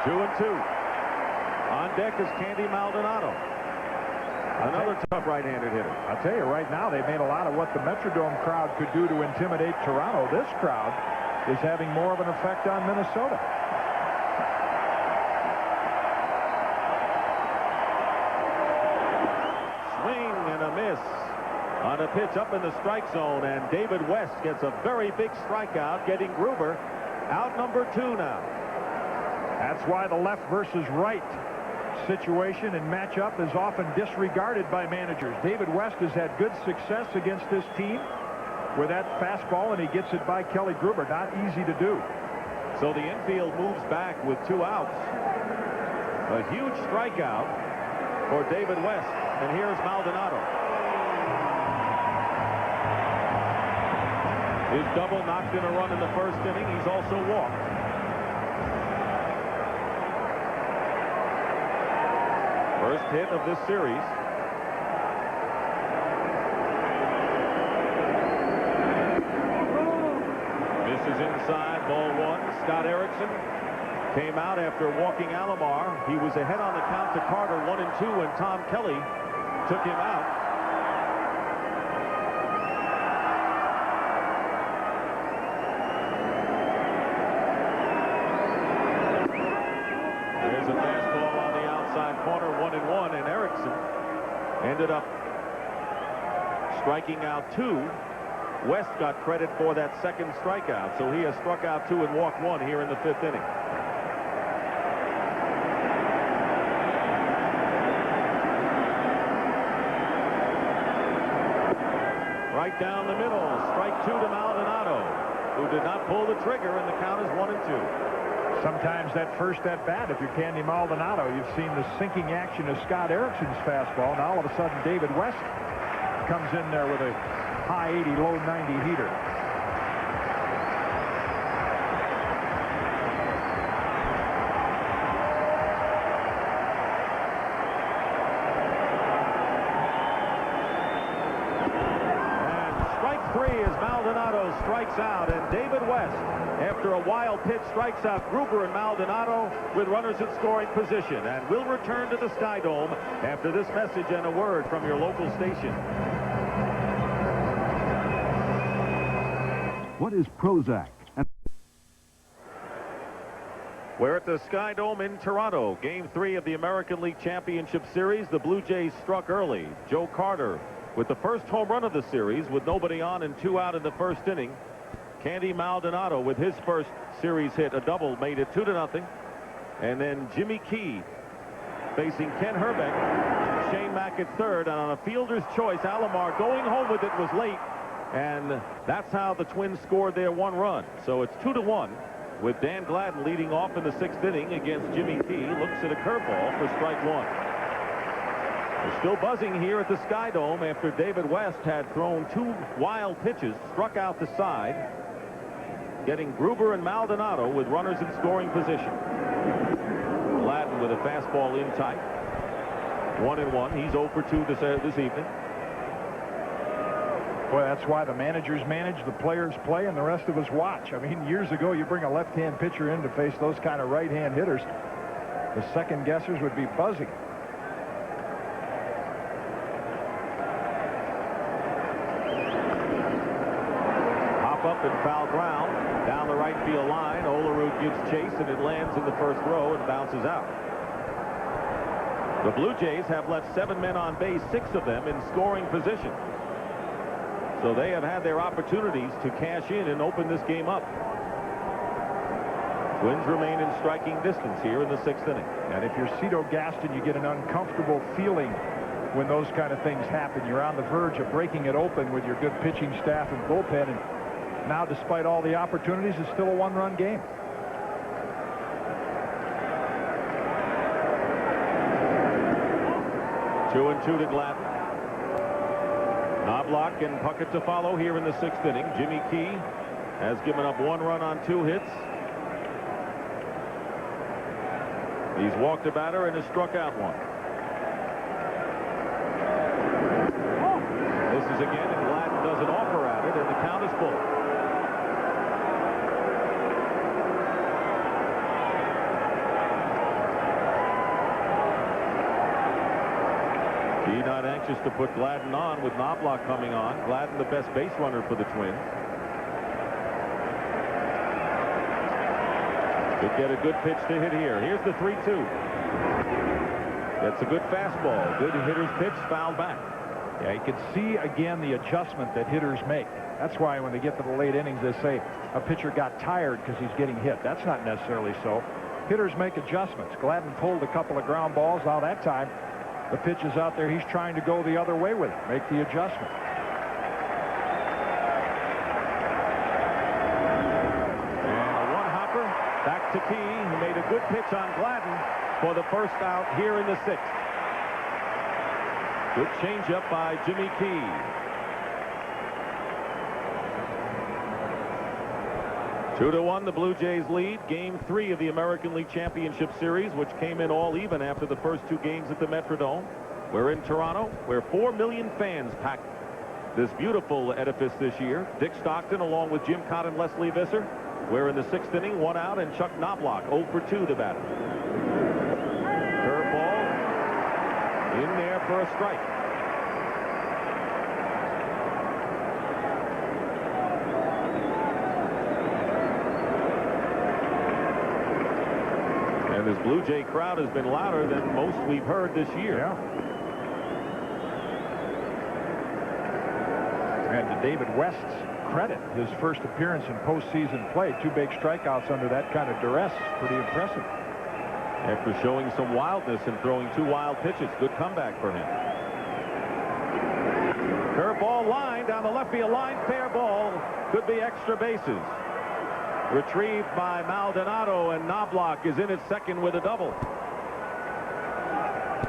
Two and two. On deck is Candy Maldonado. Another tough right-handed hitter. I'll tell you right now, they've made a lot of what the Metrodome crowd could do to intimidate Toronto. This crowd is having more of an effect on Minnesota. Swing and a miss on a pitch up in the strike zone, and David West gets a very big strikeout, getting Gruber out number 2 now. That's why the left versus right situation and matchup is often disregarded by managers. David West has had good success against this team with that fastball, and he gets it by Kelly Gruber. Not easy to do. So the infield moves back with 2 outs. A huge strikeout for David West. And here's Maldonado. His double knocked in a run in the first inning. He's also walked. First hit of this series. This is inside, ball 1. Scott Erickson came out after walking Alomar. He was ahead on the count to Carter, 1-2, and Tom Kelly took him out. There's a fastball on the outside corner, 1-1, and Erickson ended up striking out 2. West got credit for that second strikeout, so he has struck out 2 and walked 1 here in the 5th inning. Right down the middle, strike 2 to Maldonado, who did not pull the trigger, and the count is 1-2. Sometimes that first at-bat, if you're Candy Maldonado, you've seen the sinking action of Scott Erickson's fastball. Now all of a sudden David West comes in there with a high 80, low 90 heater. Maldonado strikes out, and David West, after a wild pitch, strikes out Gruber and Maldonado with runners in scoring position. And we'll return to the Sky Dome after this message and a word from your local station. What is Prozac? We're at the Sky Dome in Toronto. Game 3 of the American League Championship Series. The Blue Jays struck early. Joe Carter with the first home run of the series with nobody on and 2 out in the first inning. Candy Maldonado with his first series hit, a double, made it 2-0. And then Jimmy Key facing Ken Herbeck, Shane Mack at third, and on a fielder's choice, Alomar going home with it was late, and that's how the Twins scored their 1 run. So it's 2-1 with Dan Gladden leading off in the 6th inning against Jimmy Key. Looks at a curveball for strike 1. We're still buzzing here at the Sky Dome after David West had thrown 2 wild pitches, struck out the side, getting Gruber and Maldonado with runners in scoring position. Gladden with a fastball in tight. 1-1. He's 0 for 2 this evening. Boy, that's why the managers manage, the players play, and the rest of us watch. I mean, years ago, you bring a left-hand pitcher in to face those kind of right-hand hitters. The second guessers would be buzzing. Up and foul ground down the right field line. Olerud gives chase, and it lands in the first row and bounces out. The Blue Jays have left 7 men on base, 6 of them in scoring position. So they have had their opportunities to cash in and open this game up. Twins remain in striking distance here in the 6th inning. And if you're Cito Gaston, you get an uncomfortable feeling when those kind of things happen. You're on the verge of breaking it open with your good pitching staff and bullpen, and now, despite all the opportunities, it's still a 1-run game. Two and 2 to Gladden. Knobloch and Puckett to follow here in the 6th inning. Jimmy Key has given up 1 run on 2 hits. He's walked a batter and has struck out 1. This is again, and Gladden doesn't offer at it, and the count is full. Not anxious to put Gladden on with Knobloch coming on. Gladden the best base runner for the Twins. Could get a good pitch to hit here. Here's the 3-2. That's a good fastball. Good hitter's pitch, fouled back. Yeah, you can see again the adjustment that hitters make. That's why when they get to the late innings, they say a pitcher got tired because he's getting hit. That's not necessarily so. Hitters make adjustments. Gladden pulled a couple of ground balls. Now that time, the pitch is out there. He's trying to go the other way with it. Make the adjustment. And a one-hopper back to Key. He made a good pitch on Gladden for the first out here in the 6th. Good changeup by Jimmy Key. Two to 1, the Blue Jays lead. Game 3 of the American League Championship Series, which came in all even after the first 2 games at the Metrodome. We're in Toronto, where 4 million fans packed this beautiful edifice this year. Dick Stockton along with Jim Cott and Leslie Visser. We're in the 6th inning, 1 out, and Chuck Knobloch 0 for 2 the batter. Curveball in there for a strike. And this Blue Jay crowd has been louder than most we've heard this year. Yeah. And to David West's credit, his first appearance in postseason play, 2 big strikeouts under that kind of duress. Pretty impressive. After showing some wildness and throwing 2 wild pitches. Good comeback for him. Curveball line down the left field line. Fair ball. Could be extra bases. Retrieved by Maldonado, and Knobloch is in at second with a double.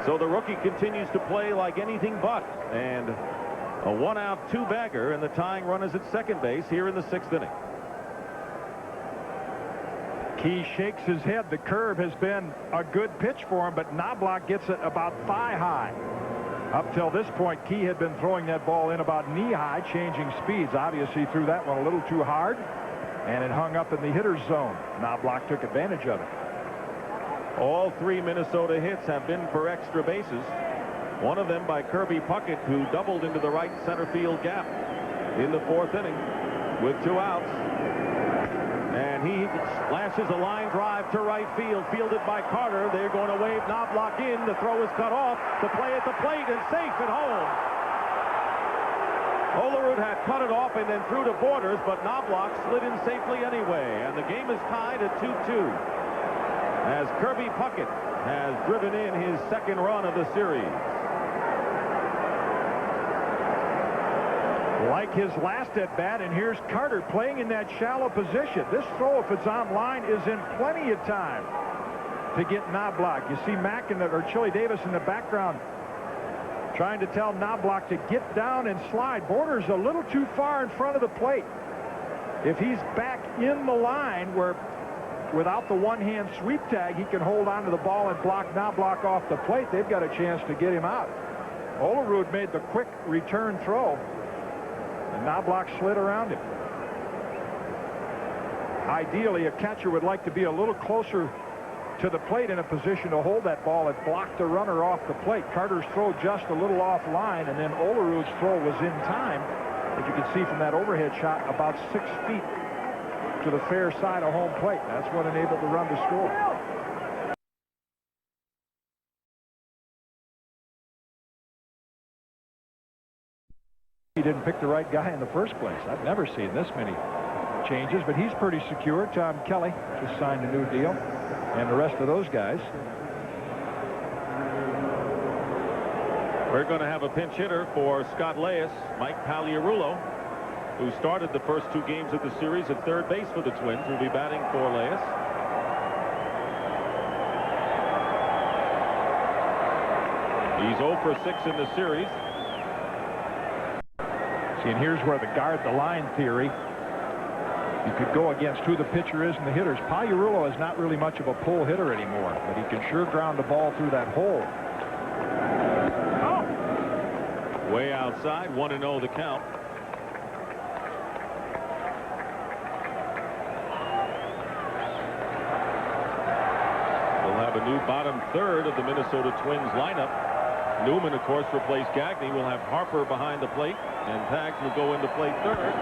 So the rookie continues to play like anything but, and a one-out, two-bagger, and the tying run is at second base here in the 6th inning. Key shakes his head. The curve has been a good pitch for him, but Knobloch gets it about thigh high. Up till this point, Key had been throwing that ball in about knee high, changing speeds. Obviously threw that one a little too hard, and it hung up in the hitter's zone. Knobloch took advantage of it. All 3 Minnesota hits have been for extra bases. One of them by Kirby Puckett, who doubled into the right center field gap in the 4th inning with 2 outs. And he lashes a line drive to right field, fielded by Carter. They're going to wave Knobloch in. The throw is cut off. The play at the plate and safe at home. Olerud had cut it off and then threw to Borders, but Knobloch slid in safely anyway. And the game is tied at 2-2 as Kirby Puckett has driven in his 2nd run of the series. Like his last at-bat, and here's Carter playing in that shallow position. This throw, if it's on line, is in plenty of time to get Knobloch. You see Mack or Chili Davis in the background trying to tell Knobloch to get down and slide. Borders a little too far in front of the plate. If he's back in the line where without the one-hand sweep tag, he can hold onto the ball and block Knobloch off the plate, they've got a chance to get him out. Olerud made the quick return throw, and Knobloch slid around him. Ideally, a catcher would like to be a little closer to the plate in a position to hold that ball and block the runner off the plate. Carter's throw just a little off line, and then Olerud's throw was in time, as you can see from that overhead shot, about 6 feet to the fair side of home plate. That's what enabled the run to score. He didn't pick the right guy in the first place. I've never seen this many changes, but he's pretty secure. Tom Kelly just signed a new deal, and the rest of those guys. We're going to have a pinch hitter for Scott Leyes, Mike Pagliarulo, who started the first 2 games of the series at third base for the Twins, will be batting for Leyes. He's 0 for 6 in the series. See, and here's where the guard the line theory. You could go against who the pitcher is and the hitters. Pagliarulo is not really much of a pull hitter anymore, but he can sure ground the ball through that hole. Oh! Way outside, 1-0 the count. We'll have a new bottom third of the Minnesota Twins lineup. Newman, of course, replaced Gagne. We'll have Harper behind the plate, and Tags will go into play third.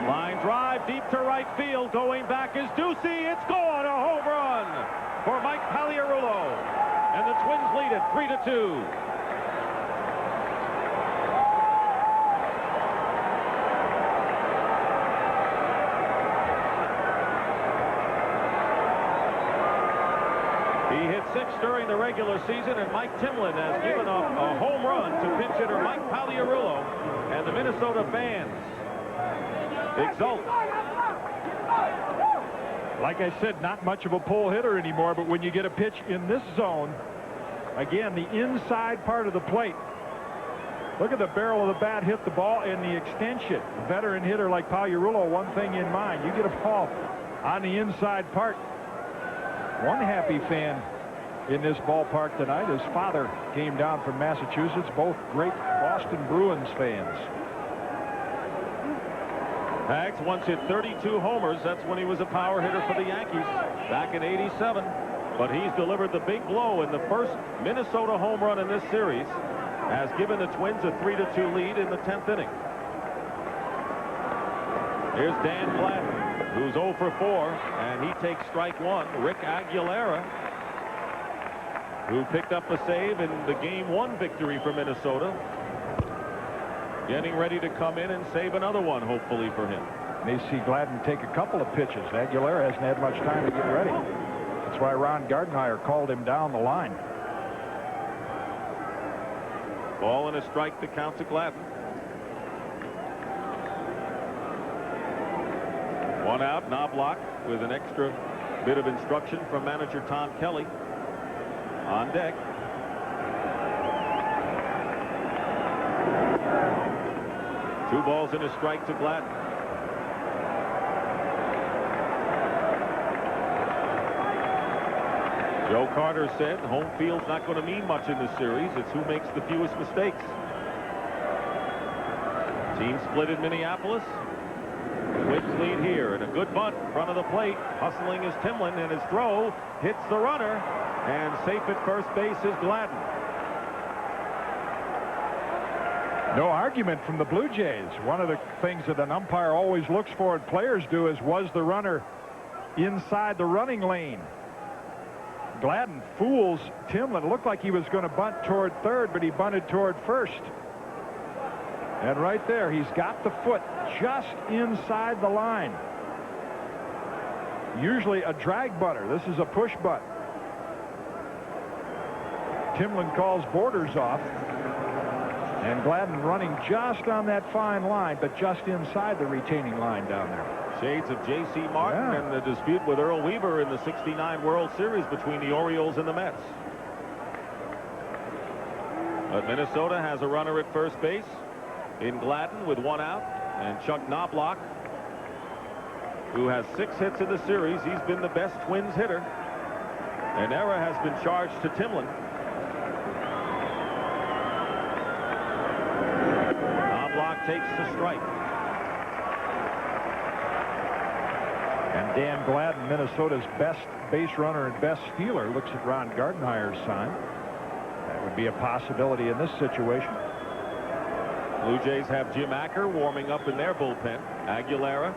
Line drive deep to right field. Going back is Ducey. It's gone. A home run for Mike Pagliarulo. And the Twins lead it 3-2. He hit 6 during the regular season, and Mike Timlin has given up a home run to pinch hitter Mike Pagliarulo, and the Minnesota fans exult. Like I said, not much of a pull hitter anymore, but when you get a pitch in this zone, again, the inside part of the plate, look at the barrel of the bat hit the ball in the extension. A veteran hitter like Pagliarulo, one thing in mind, you get a ball on the inside part. One happy fan in this ballpark tonight. His father came down from Massachusetts, both great Boston Bruins fans. Hags once hit 32 homers. That's when he was a power hitter for the Yankees back in '87. But he's delivered the big blow in the first Minnesota home run in this series, has given the Twins a 3-2 lead in the 10th inning. Here's Dan Gladden, who's 0 for 4, and he takes strike 1. Rick Aguilera, who picked up a save in the Game 1 victory for Minnesota, getting ready to come in and save another one, hopefully, for him. May see Gladden take a couple of pitches. Aguilera hasn't had much time to get ready. That's why Ron Gardenhire called him down the line. Ball and a strike to count to Gladden. One out, Knobloch with an extra bit of instruction from manager Tom Kelly on deck. Two balls and a strike to Gladden. Joe Carter said home field's not going to mean much in this series. It's who makes the fewest mistakes. Team split in Minneapolis. Twins lead here, and a good bunt in front of the plate. Hustling is Timlin, and his throw hits the runner, and safe at first base is Gladden. No argument from the Blue Jays. One of the things that an umpire always looks for and players do is, was the runner inside the running lane? Gladden fools Timlin. It looked like he was going to bunt toward third, but he bunted toward first. And right there, he's got the foot just inside the line. Usually a drag bunter. This is a push bunt. Timlin calls Borders off. And Gladden running just on that fine line, but just inside the retaining line down there. Shades of J.C. Martin and the dispute with Earl Weaver in the '69 World Series between the Orioles and the Mets. But Minnesota has a runner at first base in Gladden with one out, and Chuck Knobloch, who has 6 hits in the series. He's been the best Twins hitter. An error has been charged to Timlin. Takes the strike. And Dan Gladden, Minnesota's best base runner and best stealer, looks at Ron Gardenhire's sign. That would be a possibility in this situation. Blue Jays have Jim Acker warming up in their bullpen. Aguilera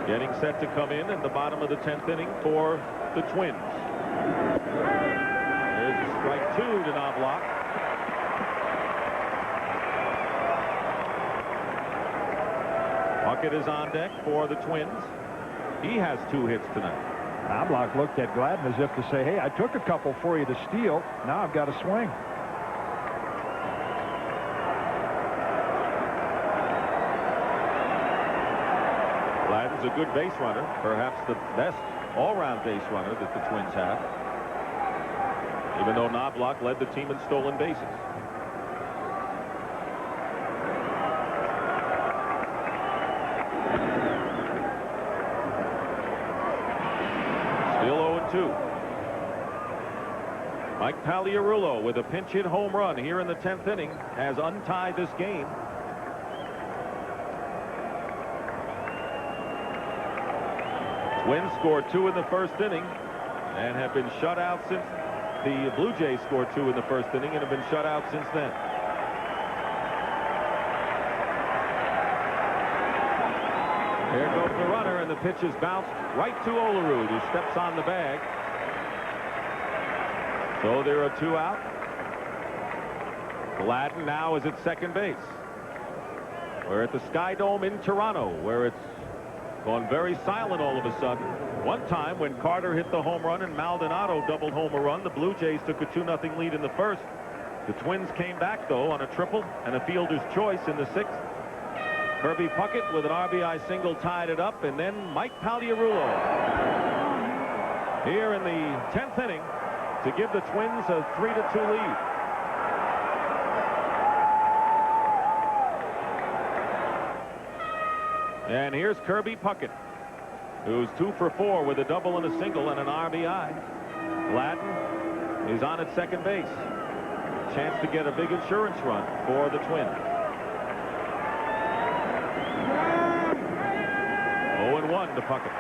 getting set to come in the bottom of the 10th inning for the Twins. There's a strike 2 to Knobloch. Puckett is on deck for the Twins. He has 2 hits tonight. Knobloch looked at Gladden as if to say, hey, I took a couple for you to steal. Now I've got to swing. Gladden's a good base runner, perhaps the best all-round base runner that the Twins have, even though Knobloch led the team in stolen bases. Mike Pagliarulo with a pinch hit home run here in the 10th inning has untied this game. Twins scored 2 in the first inning and have been shut out since the Blue Jays scored 2 in the first inning and have been shut out since then. There goes the runner, and the pitch is bounced right to Olerud, who steps on the bag. So there are 2 out. Gladden now is at second base. We're at the Sky Dome in Toronto, where it's gone very silent all of a sudden. One time when Carter hit the home run and Maldonado doubled home a run, the Blue Jays took a 2-0 lead in the first. The Twins came back, though, on a triple and a fielder's choice in the 6th. Kirby Puckett with an RBI single tied it up, and then Mike Pagliarulo here in the 10th inning to give the Twins a 3-2 lead. And here's Kirby Puckett, who's 2 for 4 with a double and a single and an RBI. Gladden is on at second base. Chance to get a big insurance run for the Twins. 0-1 to Puckett.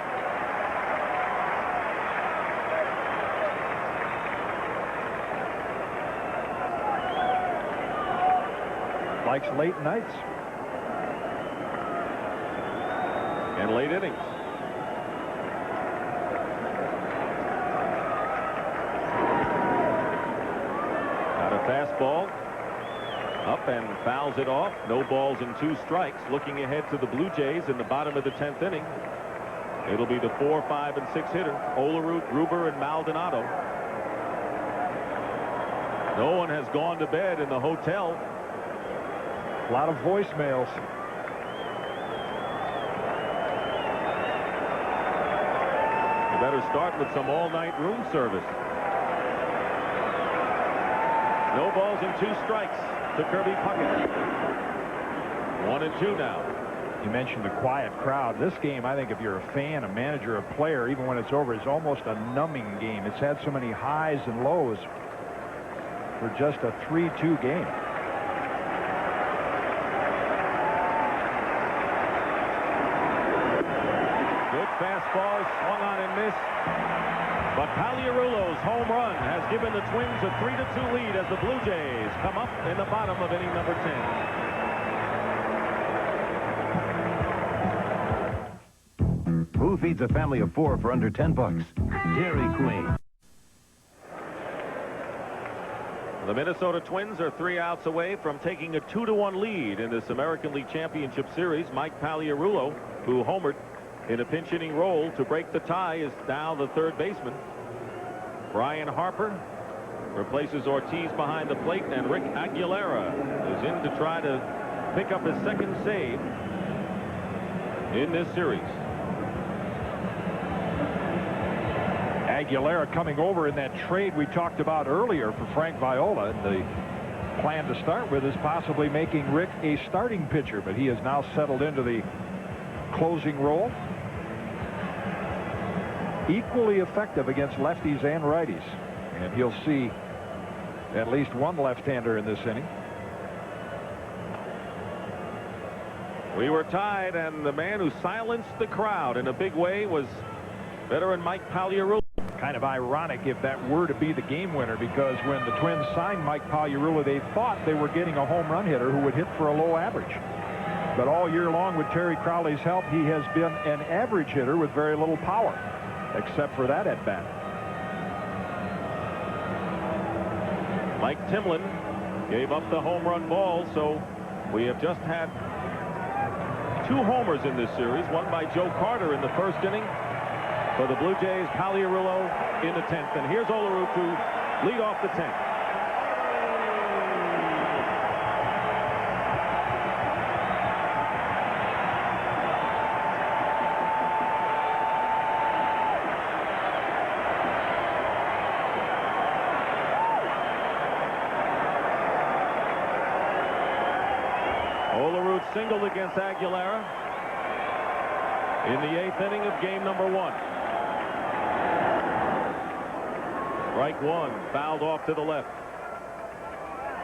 Likes late nights. And late innings. Got a fastball. Up and fouls it off. No balls and 2 strikes. Looking ahead to the Blue Jays in the bottom of the 10th inning. It'll be the 4, 5, and 6 hitter. Olerud, Gruber, and Maldonado. No one has gone to bed in the hotel. A lot of voicemails. better start with some all-night room service. No balls and 2 strikes to Kirby Puckett. 1-2 now. You mentioned a quiet crowd. This game, I think if you're a fan, a manager, a player, even when it's over, is almost a numbing game. It's had so many highs and lows for just a 3-2 game. Good fastball, swung on and missed. But Pagliarulo's home run has given the Twins a 3-2 lead as the Blue Jays come up in the bottom of inning number 10. Who feeds a family of 4 for under $10? Dairy Queen. The Minnesota Twins are 3 outs away from taking a 2-1 lead in this American League Championship Series. Mike Pagliarulo, who homered in a pinch hitting role to break the tie, is now the third baseman. Brian Harper replaces Ortiz behind the plate, and Rick Aguilera is in to try to pick up his second save in this series. Aguilera coming over in that trade we talked about earlier for Frank Viola. And the plan to start with is possibly making Rick a starting pitcher, but he has now settled into the closing role. Equally effective against lefties and righties. And he'll see at least one left-hander in this inning. We were tied, and the man who silenced the crowd in a big way was veteran Mike Pagliarulo. Kind of ironic if that were to be the game winner, because when the Twins signed Mike Pagliarulo, they thought they were getting a home run hitter who would hit for a low average. But all year long, with Terry Crowley's help, he has been an average hitter with very little power, except for that at bat. Mike Timlin gave up the home run ball, so we have just had 2 homers in this series, one by Joe Carter in the first inning for the Blue Jays, Pagliarulo in the 10th. And here's Olerud to lead off the 10th. Olerud singled against Aguilera in the 8th inning of game number 1. Strike 1, fouled off to the left.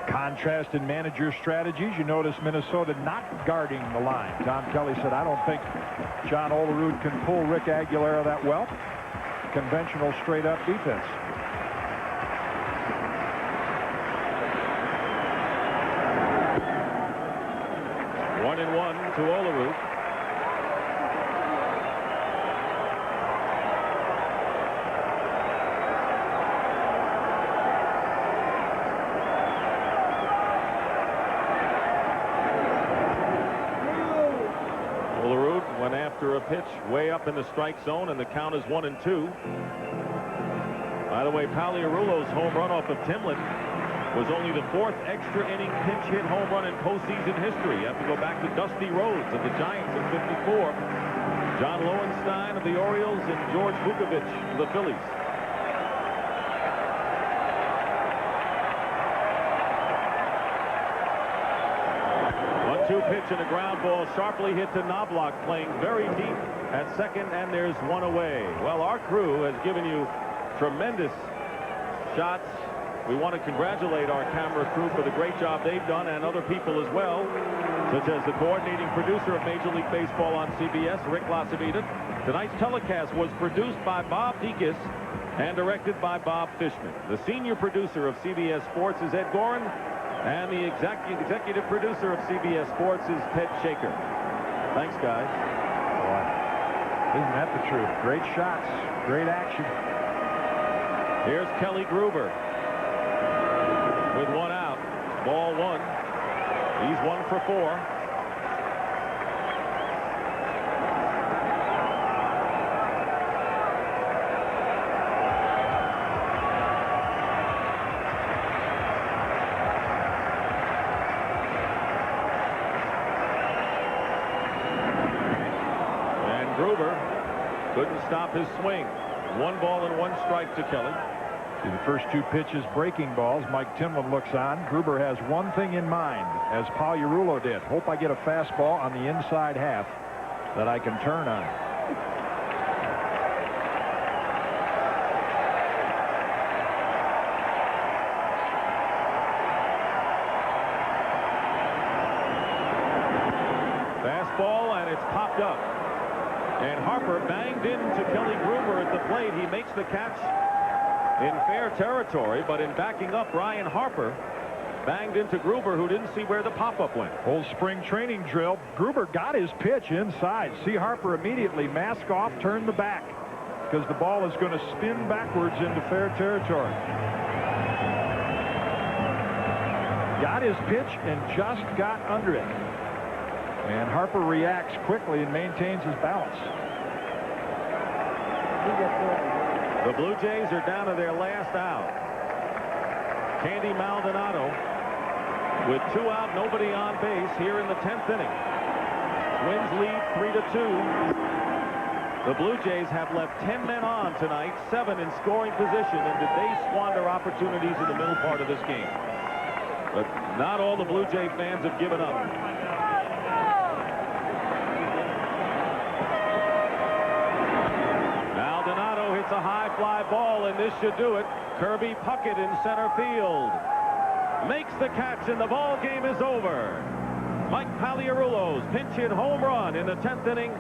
Contrast in manager strategies. You notice Minnesota not guarding the line. Tom Kelly said, I don't think John Olerud can pull Rick Aguilera that well. Conventional straight-up defense. One and one to Olerud. Olerud went after a pitch way up in the strike zone, and the count is 1-2. By the way, Pagliarulo's home run off of Timlin was only the 4th extra inning pinch hit home run in postseason history. You have to go back to Dusty Rhodes of the Giants in '54, John Lowenstein of the Orioles, and George Vukovich of the Phillies. One-two pitch and a ground ball sharply hit to Knobloch, playing very deep at second, and there's one away. Well, our crew has given you tremendous shots. We want to congratulate our camera crew for the great job they've done, and other people as well, such as the coordinating producer of Major League Baseball on CBS, Rick Lasavita. Tonight's telecast was produced by Bob Dekas and directed by Bob Fishman. The senior producer of CBS Sports is Ed Gorin, and the executive producer of CBS Sports is Ted Shaker. Thanks, guys. Boy, isn't that the truth? Great shots, great action. Here's Kelly Gruber with 1 out. Ball 1. He's 1 for 4. And Gruber couldn't stop his swing. 1 ball and 1 strike to Kelly. See the first 2 pitches, breaking balls. Mike Timlin looks on. Gruber has one thing in mind, as Pagliarulo did. Hope I get a fastball on the inside half that I can turn on. Fastball, and it's popped up. And Harper banged into Kelly Gruber at the plate. He makes the catch in fair territory, but in backing up, Ryan Harper banged into Gruber, who didn't see where the pop-up went. Old spring training drill. Gruber got his pitch inside. See Harper immediately mask off, turn the back, because the ball is going to spin backwards into fair territory. Got his pitch and just got under it. And Harper reacts quickly and maintains his balance. The Blue Jays are down to their last out. Candy Maldonado with 2 out, nobody on base here in the 10th inning. Twins lead 3-2. The Blue Jays have left 10 men on tonight, 7 in scoring position, and did they squander opportunities in the middle part of this game? But not all the Blue Jay fans have given up. Maldonado hits a high fly ball, and this should do it. Kirby Puckett in center field makes the catch, and the ball game is over. Mike Pagliarulo's pinch hit home run in the 10th inning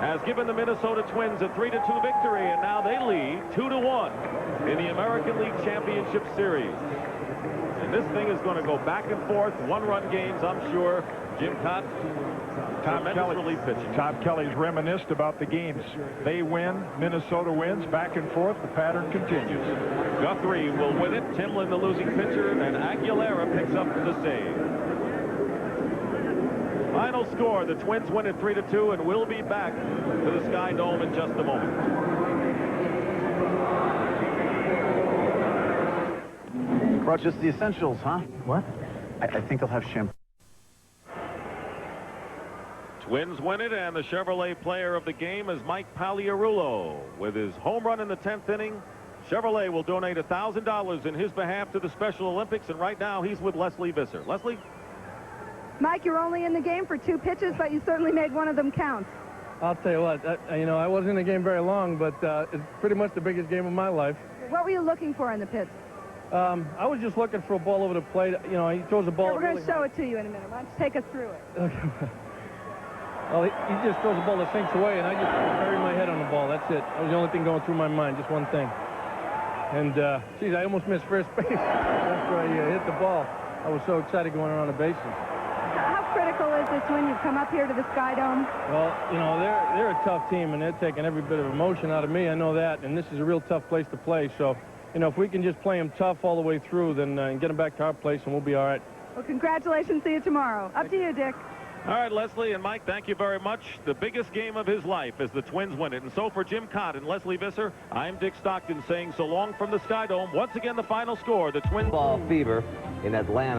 has given the Minnesota Twins a 3-2 victory, and now they lead 2-1 in the American League Championship Series. And this thing is going to go back and forth, 1-run games, I'm sure. Jim Cott, Tom Kelly's reminisced about the games. They win, Minnesota wins, back and forth. The pattern continues. Guthrie will win it, Timlin the losing pitcher, and Aguilera picks up the save. Final score, the Twins win it 3-2, and we'll be back to the Sky Dome in just a moment. Brought just the essentials, huh? What? I think I'll have shampoo. Twins win it, and the Chevrolet player of the game is Mike Pagliarulo. With his home run in the 10th inning, Chevrolet will donate $1,000 in his behalf to the Special Olympics, and right now he's with Leslie Visser. Leslie? Mike, you're only in the game for 2 pitches, but you certainly made one of them count. I'll tell you what, you know, I wasn't in the game very long, but it's pretty much the biggest game of my life. What were you looking for in the pitch? I was just looking for a ball over the plate. You know, he throws a ball. Yeah, we're going to show it to you in a minute. Why don't you take us through it? Okay. Well, he just throws a ball that sinks away, and I just bury my head on the ball. That's it. That was the only thing going through my mind, just one thing. And, geez, I almost missed first base after I hit the ball. I was so excited going around the bases. How critical is this when you come up here to the Sky Dome? Well, you know, they're a tough team, and they're taking every bit of emotion out of me. I know that, and this is a real tough place to play. So, you know, if we can just play them tough all the way through, then get them back to our place, and we'll be all right. Well, congratulations. See you tomorrow. Up to you, Dick. All right, Leslie and Mike, thank you very much. The biggest game of his life as the Twins win it. And so for Jim Cott and Leslie Visser, I'm Dick Stockton saying so long from the Sky Dome. Once again, the final score, the Twins... Ball fever in Atlanta.